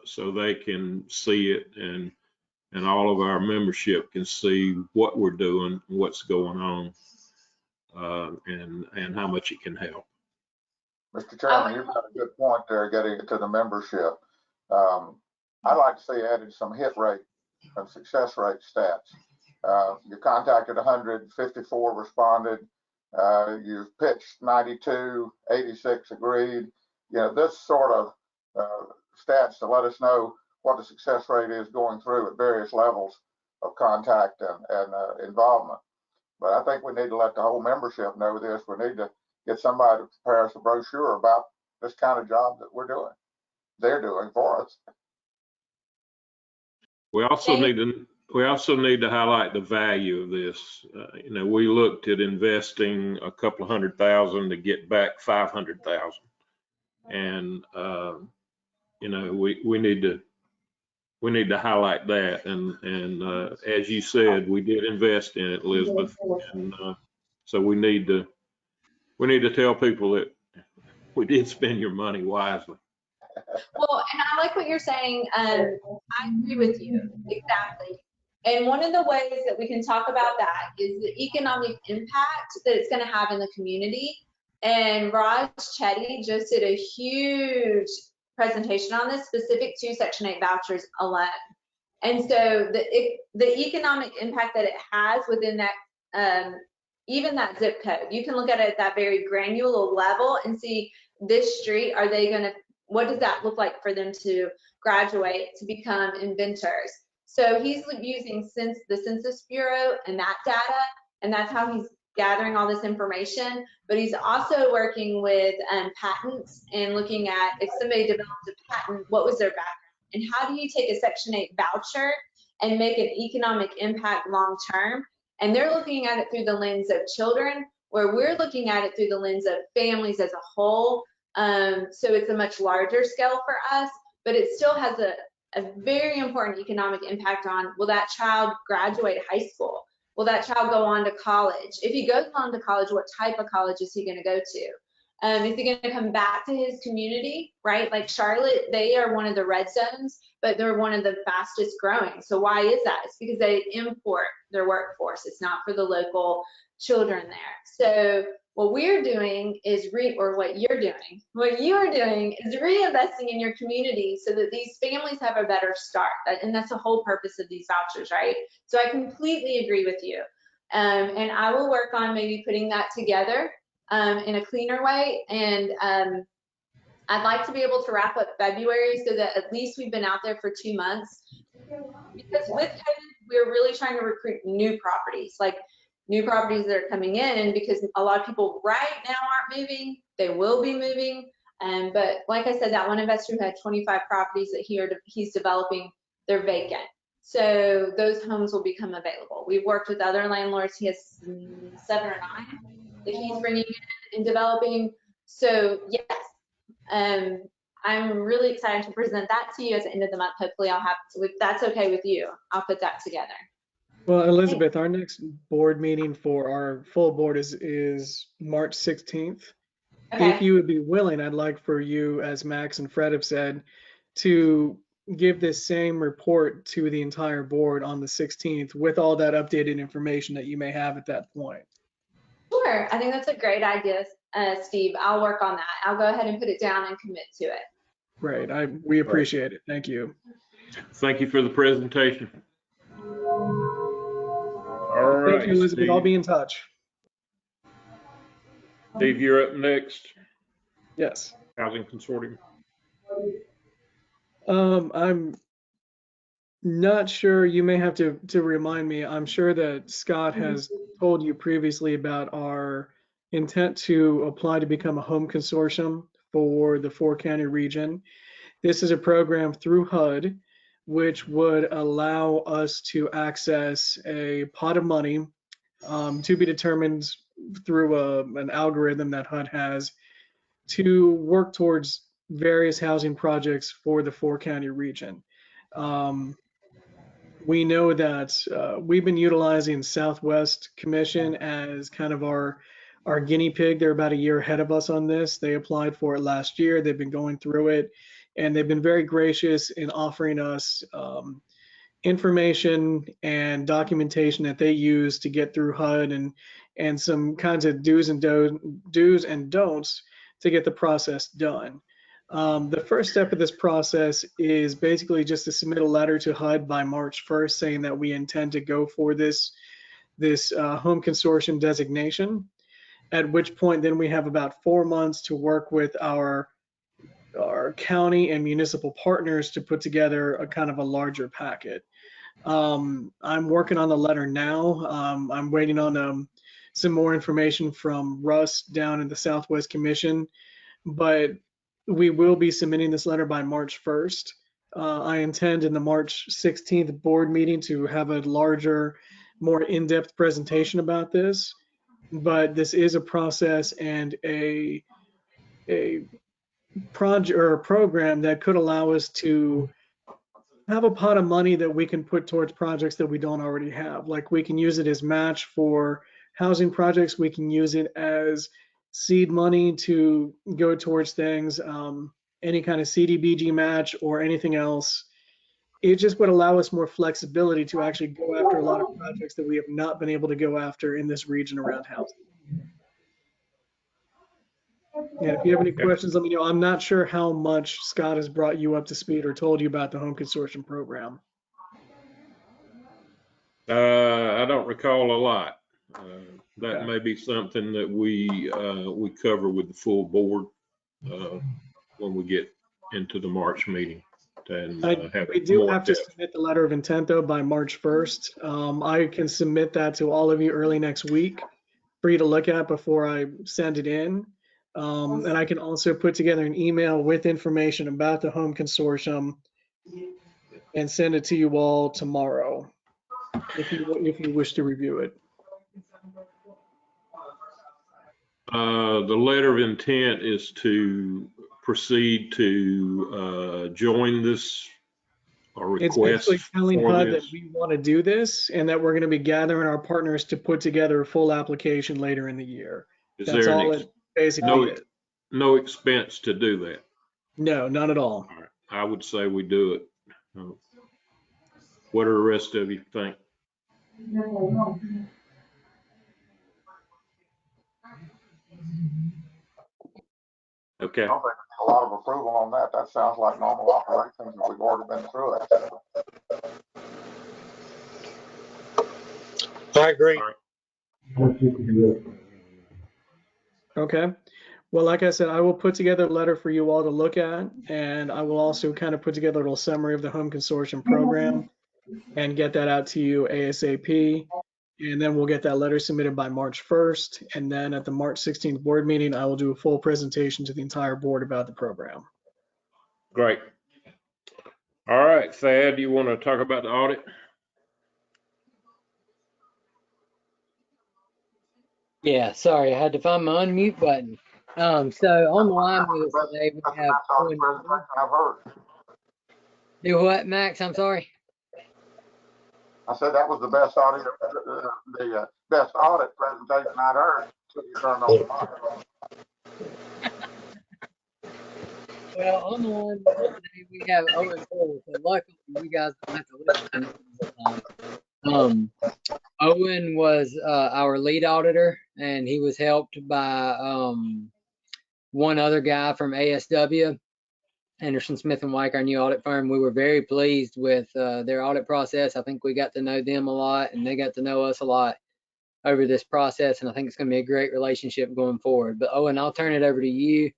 Speaker 2: so they can see it and all of our membership can see what we're doing, what's going on, and how much it can help.
Speaker 5: Mr. Chairman, you've got a good point there, getting it to the membership. I'd like to see added some hit rate and success rate stats. You contacted 100, 54 responded. You've pitched 92, 86 agreed. You know, this sort of stats to let us know what the success rate is going through at various levels of contact and involvement. But I think we need to let the whole membership know this. We need to get somebody to prepare us a brochure about this kind of job that we're doing. They're doing for us.
Speaker 2: We also need to highlight the value of this. You know, we looked at investing a couple of $100,000 to get back 500,000, and you know, we need to highlight that. And as you said, we did invest in it, Elizabeth, and so we need to tell people that we did spend your money wisely.
Speaker 11: Well, and I like what you're saying. I agree with you, exactly. And one of the ways that we can talk about that is the economic impact that it's going to have in the community. And Raj Chetty just did a huge presentation on this, specific to Section 8 vouchers alone. And so the economic impact that it has within that, even that zip code, you can look at it at that very granular level and see this street, are they going to, what does that look like for them to graduate to become inventors? So he's using the Census Bureau and that data, and that's how he's gathering all this information. But he's also working with patents and looking at, if somebody developed a patent, what was their background? And how do you take a Section 8 voucher and make an economic impact long term? And they're looking at it through the lens of children, where we're looking at it through the lens of families as a whole. So it's a much larger scale for us, but it still has a very important economic impact on, will that child graduate high school? Will that child go on to college? If he goes on to college, what type of college is he going to go to? Is he going to come back to his community, right? Like Charlotte, they are one of the red zones, but they're one of the fastest growing. So why is that? It's because they import their workforce. It's not for the local children there. So what we're doing is what you're doing is reinvesting in your community so that these families have a better start. And that's the whole purpose of these vouchers, right? So I completely agree with you. And I will work on maybe putting that together in a cleaner way. And I'd like to be able to wrap up February so that at least we've been out there for 2 months. Because with COVID, we're really trying to recruit new properties. Like new properties that are coming in, because a lot of people right now aren't moving. They will be moving. But like I said, that one investor who had 25 properties that he's developing, they're vacant. So those homes will become available. We've worked with other landlords. He has 7 or 9 that he's bringing in and developing. So yes, I'm really excited to present that to you at the end of the month. Hopefully I'll have, if that's okay with you, I'll put that together.
Speaker 3: Well, Elizabeth, our next board meeting for our full board is March 16th.
Speaker 11: Okay.
Speaker 3: If you would be willing, I'd like for you, as Max and Fred have said, to give this same report to the entire board on the 16th with all that updated information that you may have at that point.
Speaker 11: Sure. I think that's a great idea, Steve. I'll work on that. I'll go ahead and put it down and commit to it.
Speaker 3: Great. We appreciate it. Thank you.
Speaker 2: Thank you for the presentation. All right.
Speaker 3: Thank you, Elizabeth.
Speaker 2: Steve.
Speaker 3: I'll be in touch.
Speaker 2: Steve, you're up next.
Speaker 3: Yes.
Speaker 2: Housing Consortium.
Speaker 3: I'm not sure. You may have to remind me. I'm sure that Scott has told you previously about our intent to apply to become a home consortium for the 4-county region. This is a program through HUD, which would allow us to access a pot of money to be determined through an algorithm that HUD has to work towards various housing projects for the 4-county region. We know that we've been utilizing Southwest Commission as kind of our guinea pig. They're about a year ahead of us on this. They applied for it last year. They've been going through it, and they've been very gracious in offering us information and documentation that they use to get through HUD and some kinds of do's and don'ts to get the process done. The first step of this process is basically just to submit a letter to HUD by March 1st saying that we intend to go for this home consortium designation, at which point then we have about 4 months to work with our county and municipal partners to put together a kind of a larger packet. I'm working on the letter now. I'm waiting on some more information from Russ down in the Southwest Commission, but we will be submitting this letter by March 1st. I intend in the March 16th board meeting to have a larger, more in-depth presentation about this, but this is a process and a project or a program that could allow us to have a pot of money that we can put towards projects that we don't already have. Like we can use it as match for housing projects. We can use it as seed money to go towards things, any kind of CDBG match or anything else. It just would allow us more flexibility to actually go after a lot of projects that we have not been able to go after in this region around housing. And if you have any questions, let me know. I'm not sure how much Scott has brought you up to speed or told you about the home consortium program.
Speaker 2: I don't recall a lot. That
Speaker 3: Okay.
Speaker 2: may be something that we cover with the full board when we get into the March meeting. And
Speaker 3: we do have to submit the letter of intent though by March 1st. I can submit that to all of you early next week for you to look at before I send it in. And I can also put together an email with information about the home consortium and send it to you all tomorrow if you wish to review it.
Speaker 2: The letter of intent is to proceed to join this or request.
Speaker 3: It's basically telling HUD
Speaker 2: this.
Speaker 3: that we want to do this and that we're going to be gathering our partners to put together a full application later in the year. That's all it basically is.
Speaker 2: No expense to do that?
Speaker 3: No, not at all.
Speaker 2: All right. I would say we do it. What do the rest of you think? Okay.
Speaker 5: I don't think there's a lot of approval on that. That sounds like normal operations, and we've already been through it.
Speaker 4: I agree.
Speaker 3: Okay. Well, like I said, I will put together a letter for you all to look at, and I will also kind of put together a little summary of the home consortium program and get that out to you ASAP. And then we'll get that letter submitted by March 1st. And then at the March 16th board meeting, I will do a full presentation to the entire board about the program.
Speaker 2: Great. All right, Thad, you want to talk about the audit?
Speaker 12: Yeah, sorry, I had to find my unmute button. So on the line with us today, we have Owen.
Speaker 5: I've heard.
Speaker 12: Do what, Max? I'm sorry.
Speaker 5: I said that was the best audit, best audit presentation I'd heard. So you turned on the mic.
Speaker 12: Well, on the line with us today, we have Owen Cole. So luckily, you guys don't have to listen to this all the time. Owen was our lead auditor, and he was helped by one other guy from ASW, Anderson Smith and White, our new audit firm. We were very pleased with their audit process. I think we got to know them a lot, and they got to know us a lot over this process, and I think it's going to be a great relationship going forward. But Owen, I'll turn it over to you.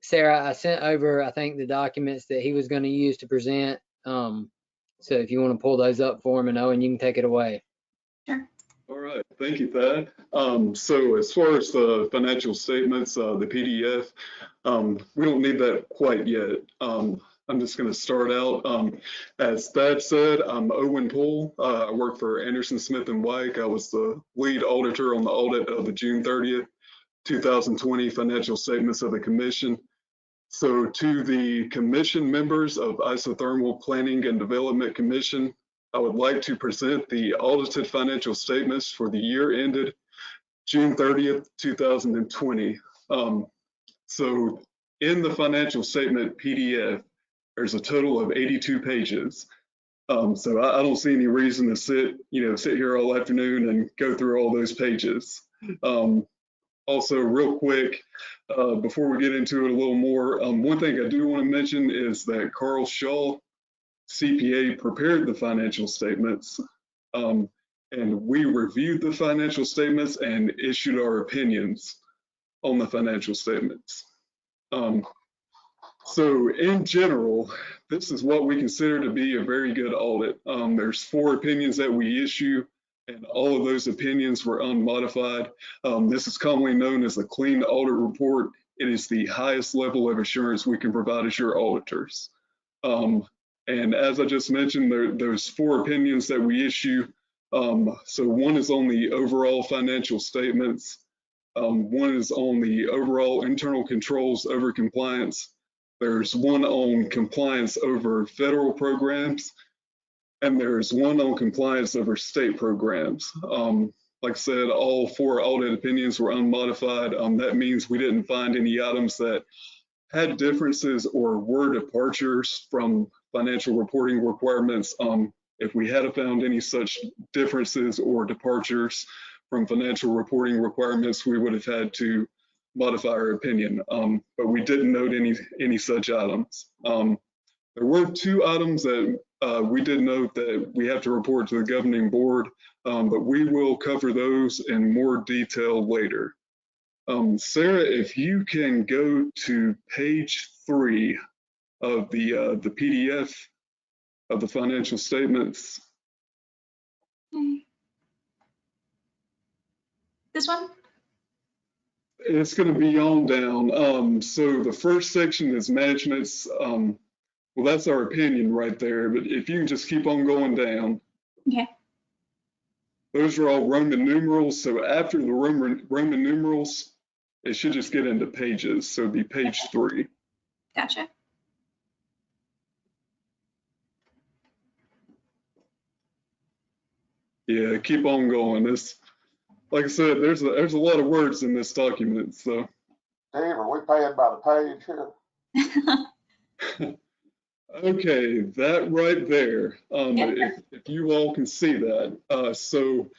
Speaker 12: Sarah, I sent over, I think, the documents that he was going to use to present. So if you want to pull those up for him, and Owen, you can take it away.
Speaker 7: Sure.
Speaker 13: All right, thank you, Thad. So as far as the financial statements, the PDF, we don't need that quite yet. I'm just going to start out. As Thad said, I'm Owen Poole. I work for Anderson Smith and White. I was the lead auditor on the audit of the June 30th, 2020 financial statements of the commission. So to the commission members of Isothermal Planning and Development Commission, I would like to present the audited financial statements for the year ended June 30th, 2020. So in the financial statement PDF, there's a total of 82 pages. So I don't see any reason to sit here all afternoon and go through all those pages. Also, real quick, before we get into it a little more, one thing I do want to mention is that Carl Shaw, CPA, prepared the financial statements, and we reviewed the financial statements and issued our opinions on the financial statements. So in general, this is what we consider to be a very good audit. There's 4 opinions that we issue, and all of those opinions were unmodified. This is commonly known as a clean audit report. It is the highest level of assurance we can provide as your auditors. And as I just mentioned, there's 4 opinions that we issue. So one is on the overall financial statements. One is on the overall internal controls over compliance. There's one on compliance over federal programs. And there's one on compliance over state programs. Like I said, all 4 audit opinions were unmodified. That means we didn't find any items that had differences or were departures from financial reporting requirements. If we had found any such differences or departures from financial reporting requirements, we would have had to modify our opinion. But we didn't note any such items. There were 2 items that we did note that we have to report to the governing board, but we will cover those in more detail later. Sarah, if you can go to page 3 of the PDF of the financial statements.
Speaker 7: Okay. This one?
Speaker 13: It's going to be on down. So the first section is management's. Well, that's our opinion right there. But if you can just keep on going down.
Speaker 7: Okay.
Speaker 13: Those are all Roman numerals. So after the Roman numerals, it should just get into pages. So it'd be page 3.
Speaker 7: Gotcha.
Speaker 13: Yeah, keep on going. This, like I said, there's a lot of words in this document. So.
Speaker 5: Dave, are we paying by the page here?
Speaker 13: Okay, that right there. If you all can see that. So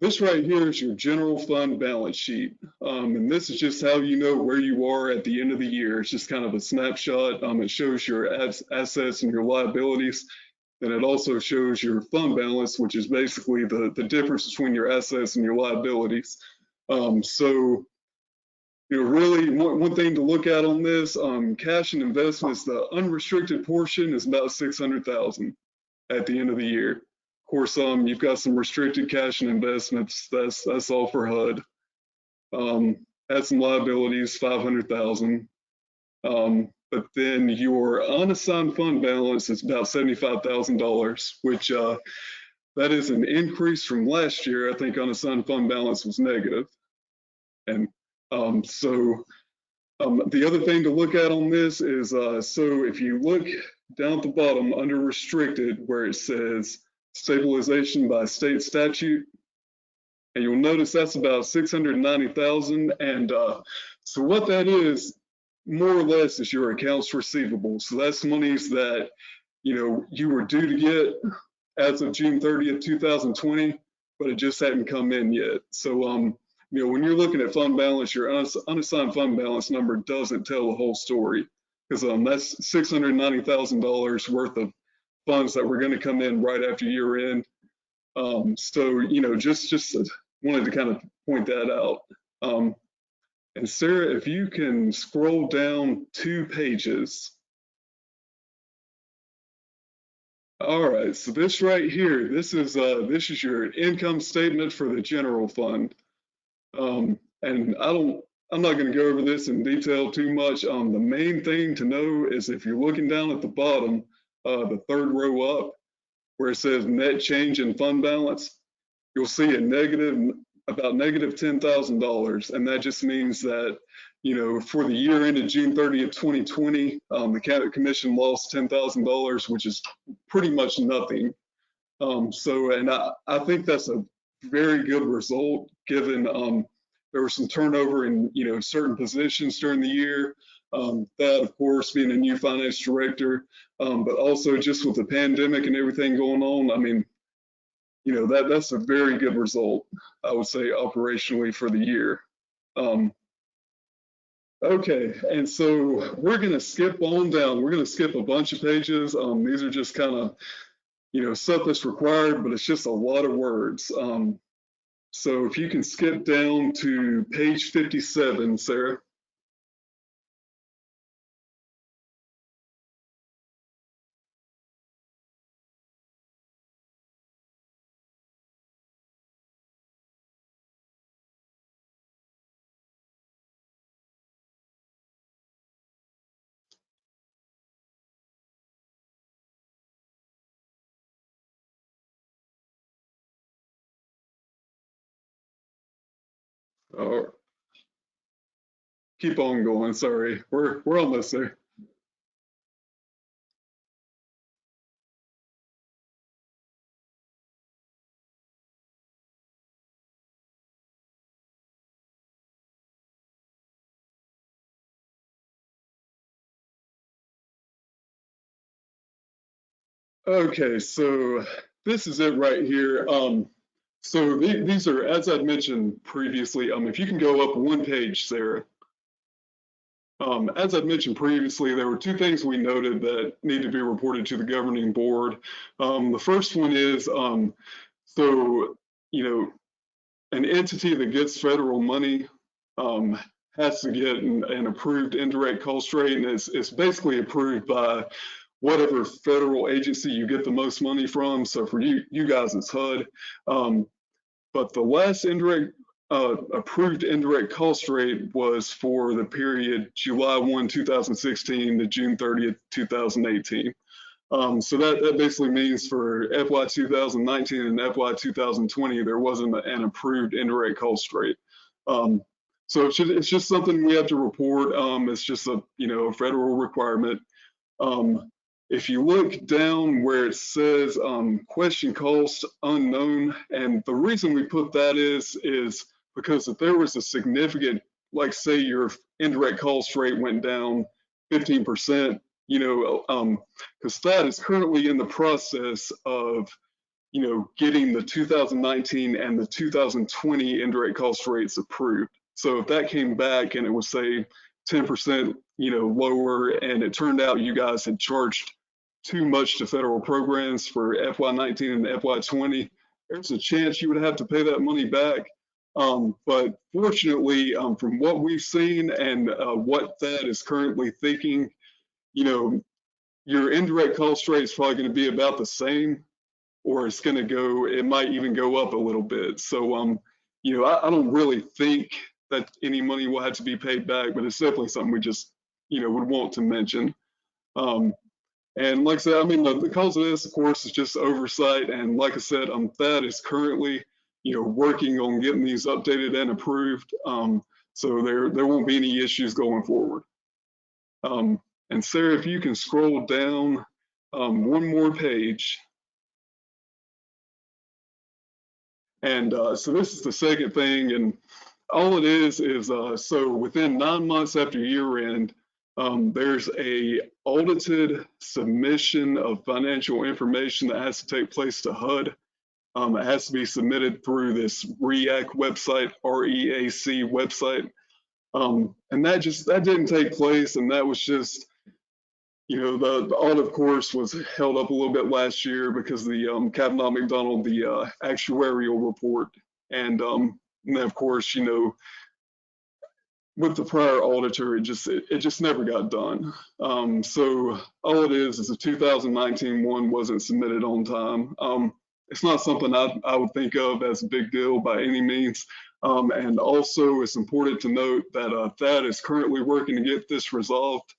Speaker 13: this right here is your general fund balance sheet. And this is just how you know where you are at the end of the year. It's just kind of a snapshot. It shows your assets and your liabilities. And it also shows your fund balance, which is basically the difference between your assets and your liabilities. So, really one thing to look at on this, cash and investments, the unrestricted portion is about $600,000 at the end of the year. Of course, you've got some restricted cash and investments. That's all for HUD. Had some liabilities, 500,000. But then your unassigned fund balance is about $75,000, which that is an increase from last year. I think unassigned fund balance was negative. And the other thing to look at on this is, so if you look down at the bottom under restricted where it says stabilization by state statute, and you'll notice that's about 690,000. And so what that is, more or less, is your accounts receivable. So that's monies that, you know, you were due to get as of June 30th, 2020, but it just hadn't come in yet. So, you know, when you're looking at fund balance, your unassigned fund balance number doesn't tell the whole story, because that's $690,000 worth of funds that were going to come in right after year end. So, you know, just wanted to kind of point that out. And Sarah, if you can scroll down 2 pages. All right, so this right here, this is your income statement for the general fund. And I'm not going to go over this in detail too much. The main thing to know is if you're looking down at the bottom, the 3rd row up, where it says net change in fund balance, you'll see about negative $10,000, and that just means that, you know, for the year ended June 30th, 2020, the county commission lost $10,000, which is pretty much nothing. And I think that's a very good result, given there was some turnover in, you know, certain positions during the year. That, of course, being a new finance director, but also just with the pandemic and everything going on, I mean, you know, that's a very good result, I would say, operationally for the year. Okay, and so we're going to skip on down. We're going to skip a bunch of pages. These are just kind of, you know, stuff that's required, but it's just a lot of words. So if you can skip down to page 57, Sarah. Oh, keep on going. Sorry, we're almost there. Okay, so this is it right here. So these are, as I'd mentioned previously, if you can go up 1 page, Sarah. As I'd mentioned previously, there were 2 things we noted that need to be reported to the governing board. The first one is, so, you know, an entity that gets federal money has to get an approved indirect cost rate, and it's basically approved by whatever federal agency you get the most money from. So for you guys, it's HUD. But the last approved indirect cost rate was for the period July 1, 2016 to June 30th, 2018. So that basically means for FY 2019 and FY 2020, there wasn't an approved indirect cost rate. So it's just something we have to report. It's just a, you know, a federal requirement. If you look down where it says question cost unknown, and the reason we put that is because if there was a significant, like say your indirect cost rate went down 15%, you know, because that is currently in the process of, you know, getting the 2019 and the 2020 indirect cost rates approved. So if that came back and it was say 10%, you know, lower, and it turned out you guys had charged too much to federal programs for FY19 and FY20, there's a chance you would have to pay that money back. But fortunately, from what we've seen and what that is currently thinking, you know, your indirect cost rate is probably going to be about the same. or it's going to go, it might even go up a little bit. So, you know, I don't really think that any money will have to be paid back, but it's definitely something we just, you know, would want to mention. And like I said, I mean, the cause of this, of course, is just oversight. And like I said, Thad is currently, you know, working on getting these updated and approved. So there won't be any issues going forward. And Sarah, if you can scroll down one more page. And so this is the second thing, and all it is so within 9 months after year end, there's a audited submission of financial information that has to take place to HUD. It has to be submitted through this REAC website, REAC website. And that didn't take place, and that was just, you know, the audit, of course, was held up a little bit last year because the Kavanaugh McDonald, the actuarial report. And then, of course, you know, with the prior auditor, it just never got done. So all it is the 2019 one wasn't submitted on time. It's not something I would think of as a big deal by any means. And also, it's important to note that Thad is currently working to get this resolved.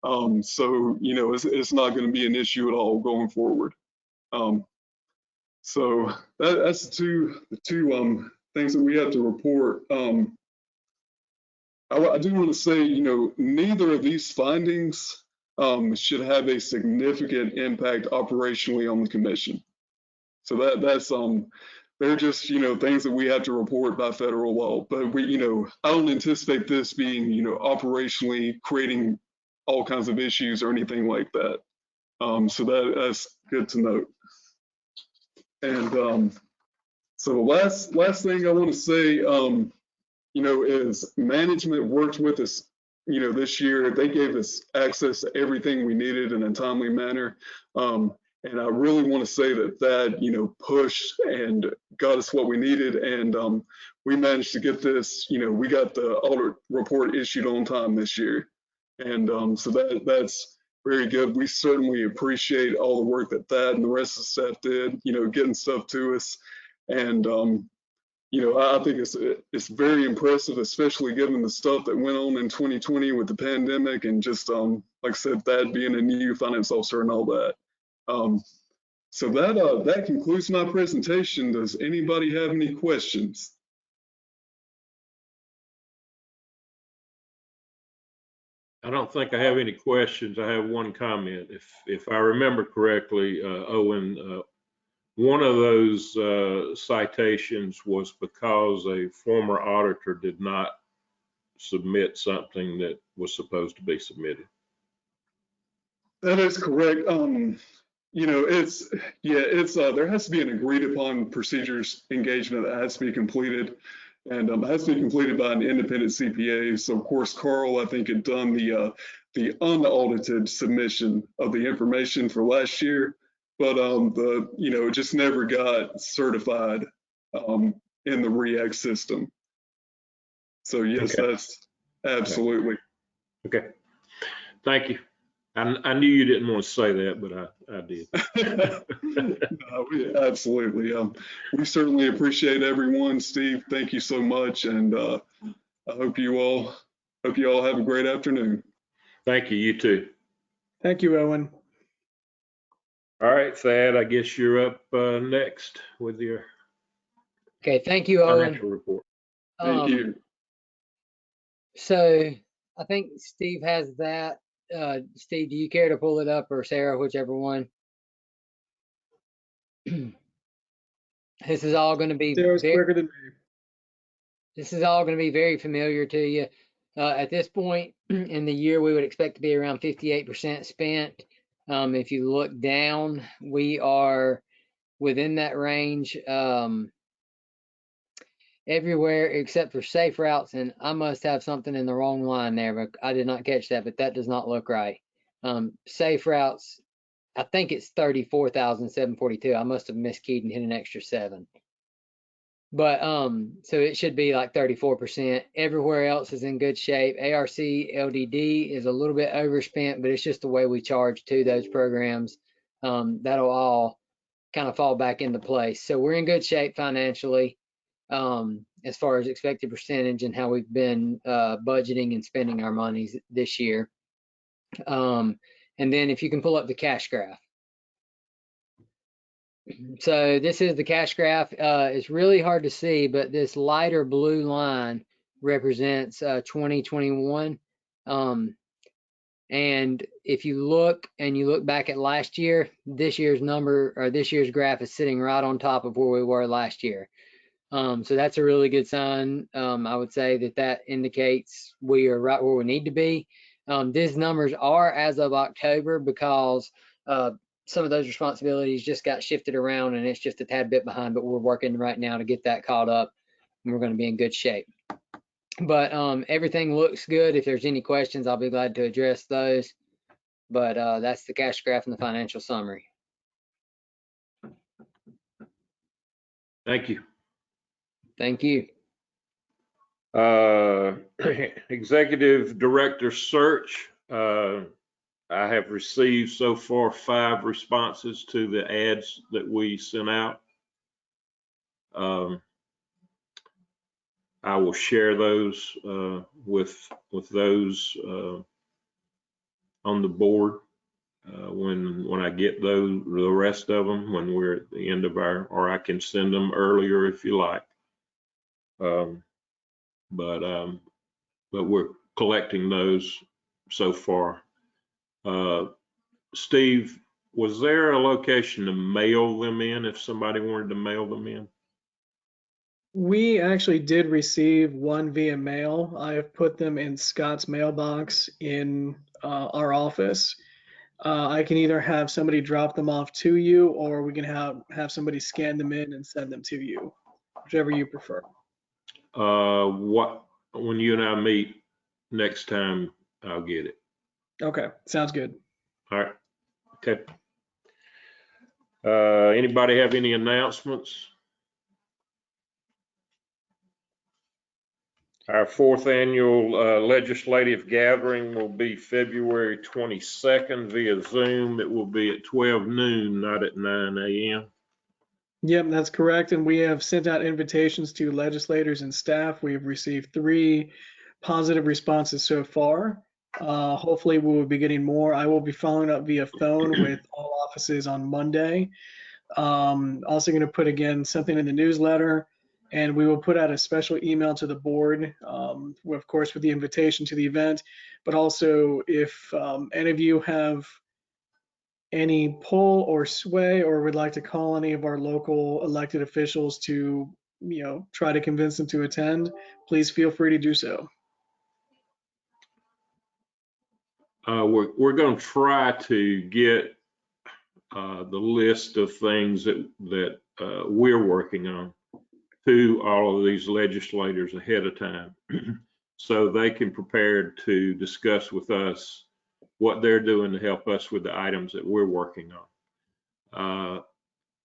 Speaker 13: So, you know, it's not going to be an issue at all going forward. So that's the two things that we have to report. I do want to say, you know, neither of these findings should have a significant impact operationally on the commission. So that's they're just, you know, things that we have to report by federal law. But we, you know, I don't anticipate this being, you know, operationally creating all kinds of issues or anything like that. So that's good to note. And so the last thing I want to say, you know, is management worked with us, you know, this year. They gave us access to everything we needed in a timely manner. And I really want to say that, you know, pushed and got us what we needed. And we managed to get this, you know, we got the audit report issued on time this year. And so that's very good. We certainly appreciate all the work that Thad and the rest of the staff did, you know, getting stuff to us. And, you know, I think it's very impressive, especially given the stuff that went on in 2020 with the pandemic and just, like I said, Thad being a new finance officer and all that. So that concludes my presentation. Does anybody have any questions?
Speaker 2: I don't think I have any questions. I have one comment. If I remember correctly, Owen, one of those citations was because a former auditor did not submit something that was supposed to be submitted.
Speaker 13: That is correct. You know, there has to be an agreed upon procedures engagement that has to be completed, and it has to be completed by an independent CPA. So of course, Carl, I think, had done the unaudited submission of the information for last year, but you know, it just never got certified in the REAC system. So yes, okay. That's absolutely.
Speaker 2: Okay. Thank you. I knew you didn't want to say that, but I did.
Speaker 13: No, absolutely. We certainly appreciate everyone. Steve, thank you so much, and I hope you all have a great afternoon.
Speaker 2: Thank you. You too.
Speaker 3: Thank you, Owen.
Speaker 2: All right, Thad, I guess you're up next with your
Speaker 12: thank you, Owen.
Speaker 2: financial report.
Speaker 13: Thank you.
Speaker 12: So I think Steve has that. Steve, do you care to pull it up, or Sarah, whichever one? This is all going to be
Speaker 3: Sarah's quicker than me.
Speaker 12: This is all going to be very familiar to you. At this point in the year, we would expect to be around 58% spent. If you look down, we are within that range everywhere except for safe routes, and I must have something in the wrong line there, but I did not catch that, but that does not look right. Safe routes, I think it's 34,742. I must have miskeyed and hit an extra 7. But so it should be like 34%. Everywhere else is in good shape. ARC LDD is a little bit overspent, but it's just the way we charge to those programs. That'll all kind of fall back into place. So we're in good shape financially, as far as expected percentage and how we've been budgeting and spending our monies this year. And then if you can pull up the cash graph. So this is the cash graph. It's really hard to see, but this lighter blue line represents 2021. And if you look back at last year, this year's number, or this year's graph, is sitting right on top of where we were last year. So that's a really good sign. I would say that indicates we are right where we need to be. These numbers are as of October because some of those responsibilities just got shifted around and it's just a tad bit behind, but we're working right now to get that caught up and we're going to be in good shape. But everything looks good. If there's any questions, I'll be glad to address those. But that's the cash graph and the financial summary.
Speaker 2: Thank you.
Speaker 12: Thank you.
Speaker 2: Executive Director Search. I have received so far 5 responses to the ads that we sent out. I will share those with those on the board when I get the rest of them, when we're at the end of or I can send them earlier if you like. But we're collecting those so far. Steve, was there a location to mail them in if somebody wanted to mail them in?
Speaker 3: We actually did receive one via mail. I have put them in Scott's mailbox in our office. I can either have somebody drop them off to you, or we can have somebody scan them in and send them to you, whichever you prefer.
Speaker 2: When you and I meet next time, I'll get it.
Speaker 3: Okay, sounds good.
Speaker 2: All right. Okay. Anybody have any announcements? Our 4th annual legislative gathering will be February 22nd via Zoom. It will be at 12 noon, not at 9 a.m.
Speaker 3: Yep, that's correct. And we have sent out invitations to legislators and staff. We have received 3 positive responses so far. Hopefully we will be getting more. I will be following up via phone with all offices on Monday. Also going to put again something in the newsletter, and we will put out a special email to the board, of course, with the invitation to the event. But also, if any of you have any pull or sway, or would like to call any of our local elected officials to, try to convince them to attend, please feel free to do so.
Speaker 2: We're going to try to get the list of things that we're working on to all of these legislators ahead of time so they can prepare to discuss with us what they're doing to help us with the items that we're working on.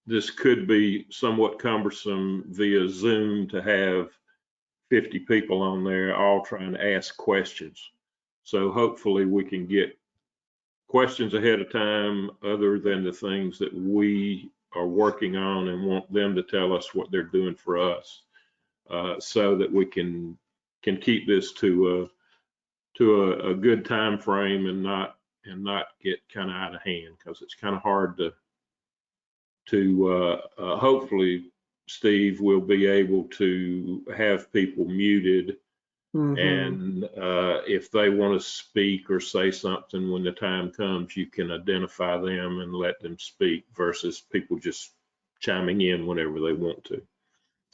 Speaker 2: This could be somewhat cumbersome via Zoom to have 50 people on there all trying to ask questions. So hopefully we can get questions ahead of time other than the things that we are working on and want them to tell us what they're doing for us, so that we can keep this to a good time frame and not get kind of out of hand, because it's kind of hard to hopefully, Steve, will be able to have people muted. And if they want to speak or say something when the time comes, you can identify them and let them speak versus people just chiming in whenever they want to.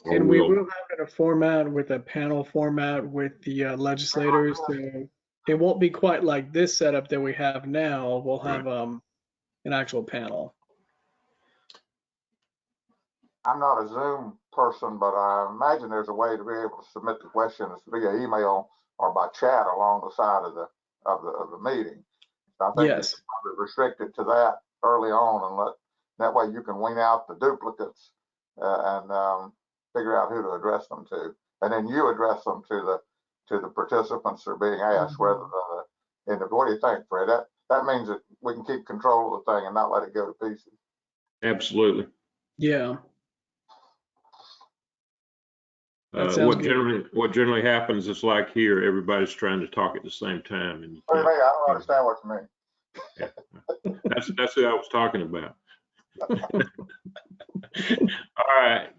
Speaker 3: And we will have it in a format with a panel format with the legislators. So it won't be quite like this setup that we have now. We'll have an actual panel.
Speaker 5: I'm not a Zoom person, but I imagine there's a way to be able to submit the questions via email or by chat along the side of the meeting. I think
Speaker 3: Yes.
Speaker 5: you can probably restrict it to that early on, and that way you can wean out the duplicates and figure out who to address them to, and then you address them to the participants that are being asked. What do you think, Fred? That means that we can keep control of the thing and not let it go to pieces.
Speaker 2: Absolutely.
Speaker 3: Yeah. That sounds good.
Speaker 2: What generally happens is like here, everybody's trying to talk at the same time, and you
Speaker 5: What do you
Speaker 2: can't.
Speaker 5: mean? I don't understand what you mean.
Speaker 2: That's who I was talking about. All right.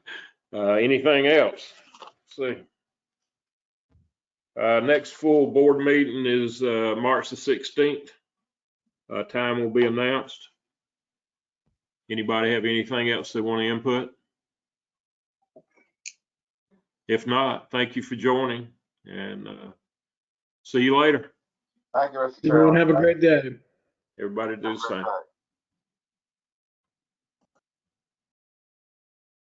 Speaker 2: Anything else? Let's see. Next full board meeting is March the 16th. Time will be announced. Anybody have anything else they want to input? If not, thank you for joining, and see you later.
Speaker 5: Thank you, Mr.
Speaker 3: Everyone
Speaker 5: Chairman.
Speaker 3: have a great day.
Speaker 2: Everybody do the same.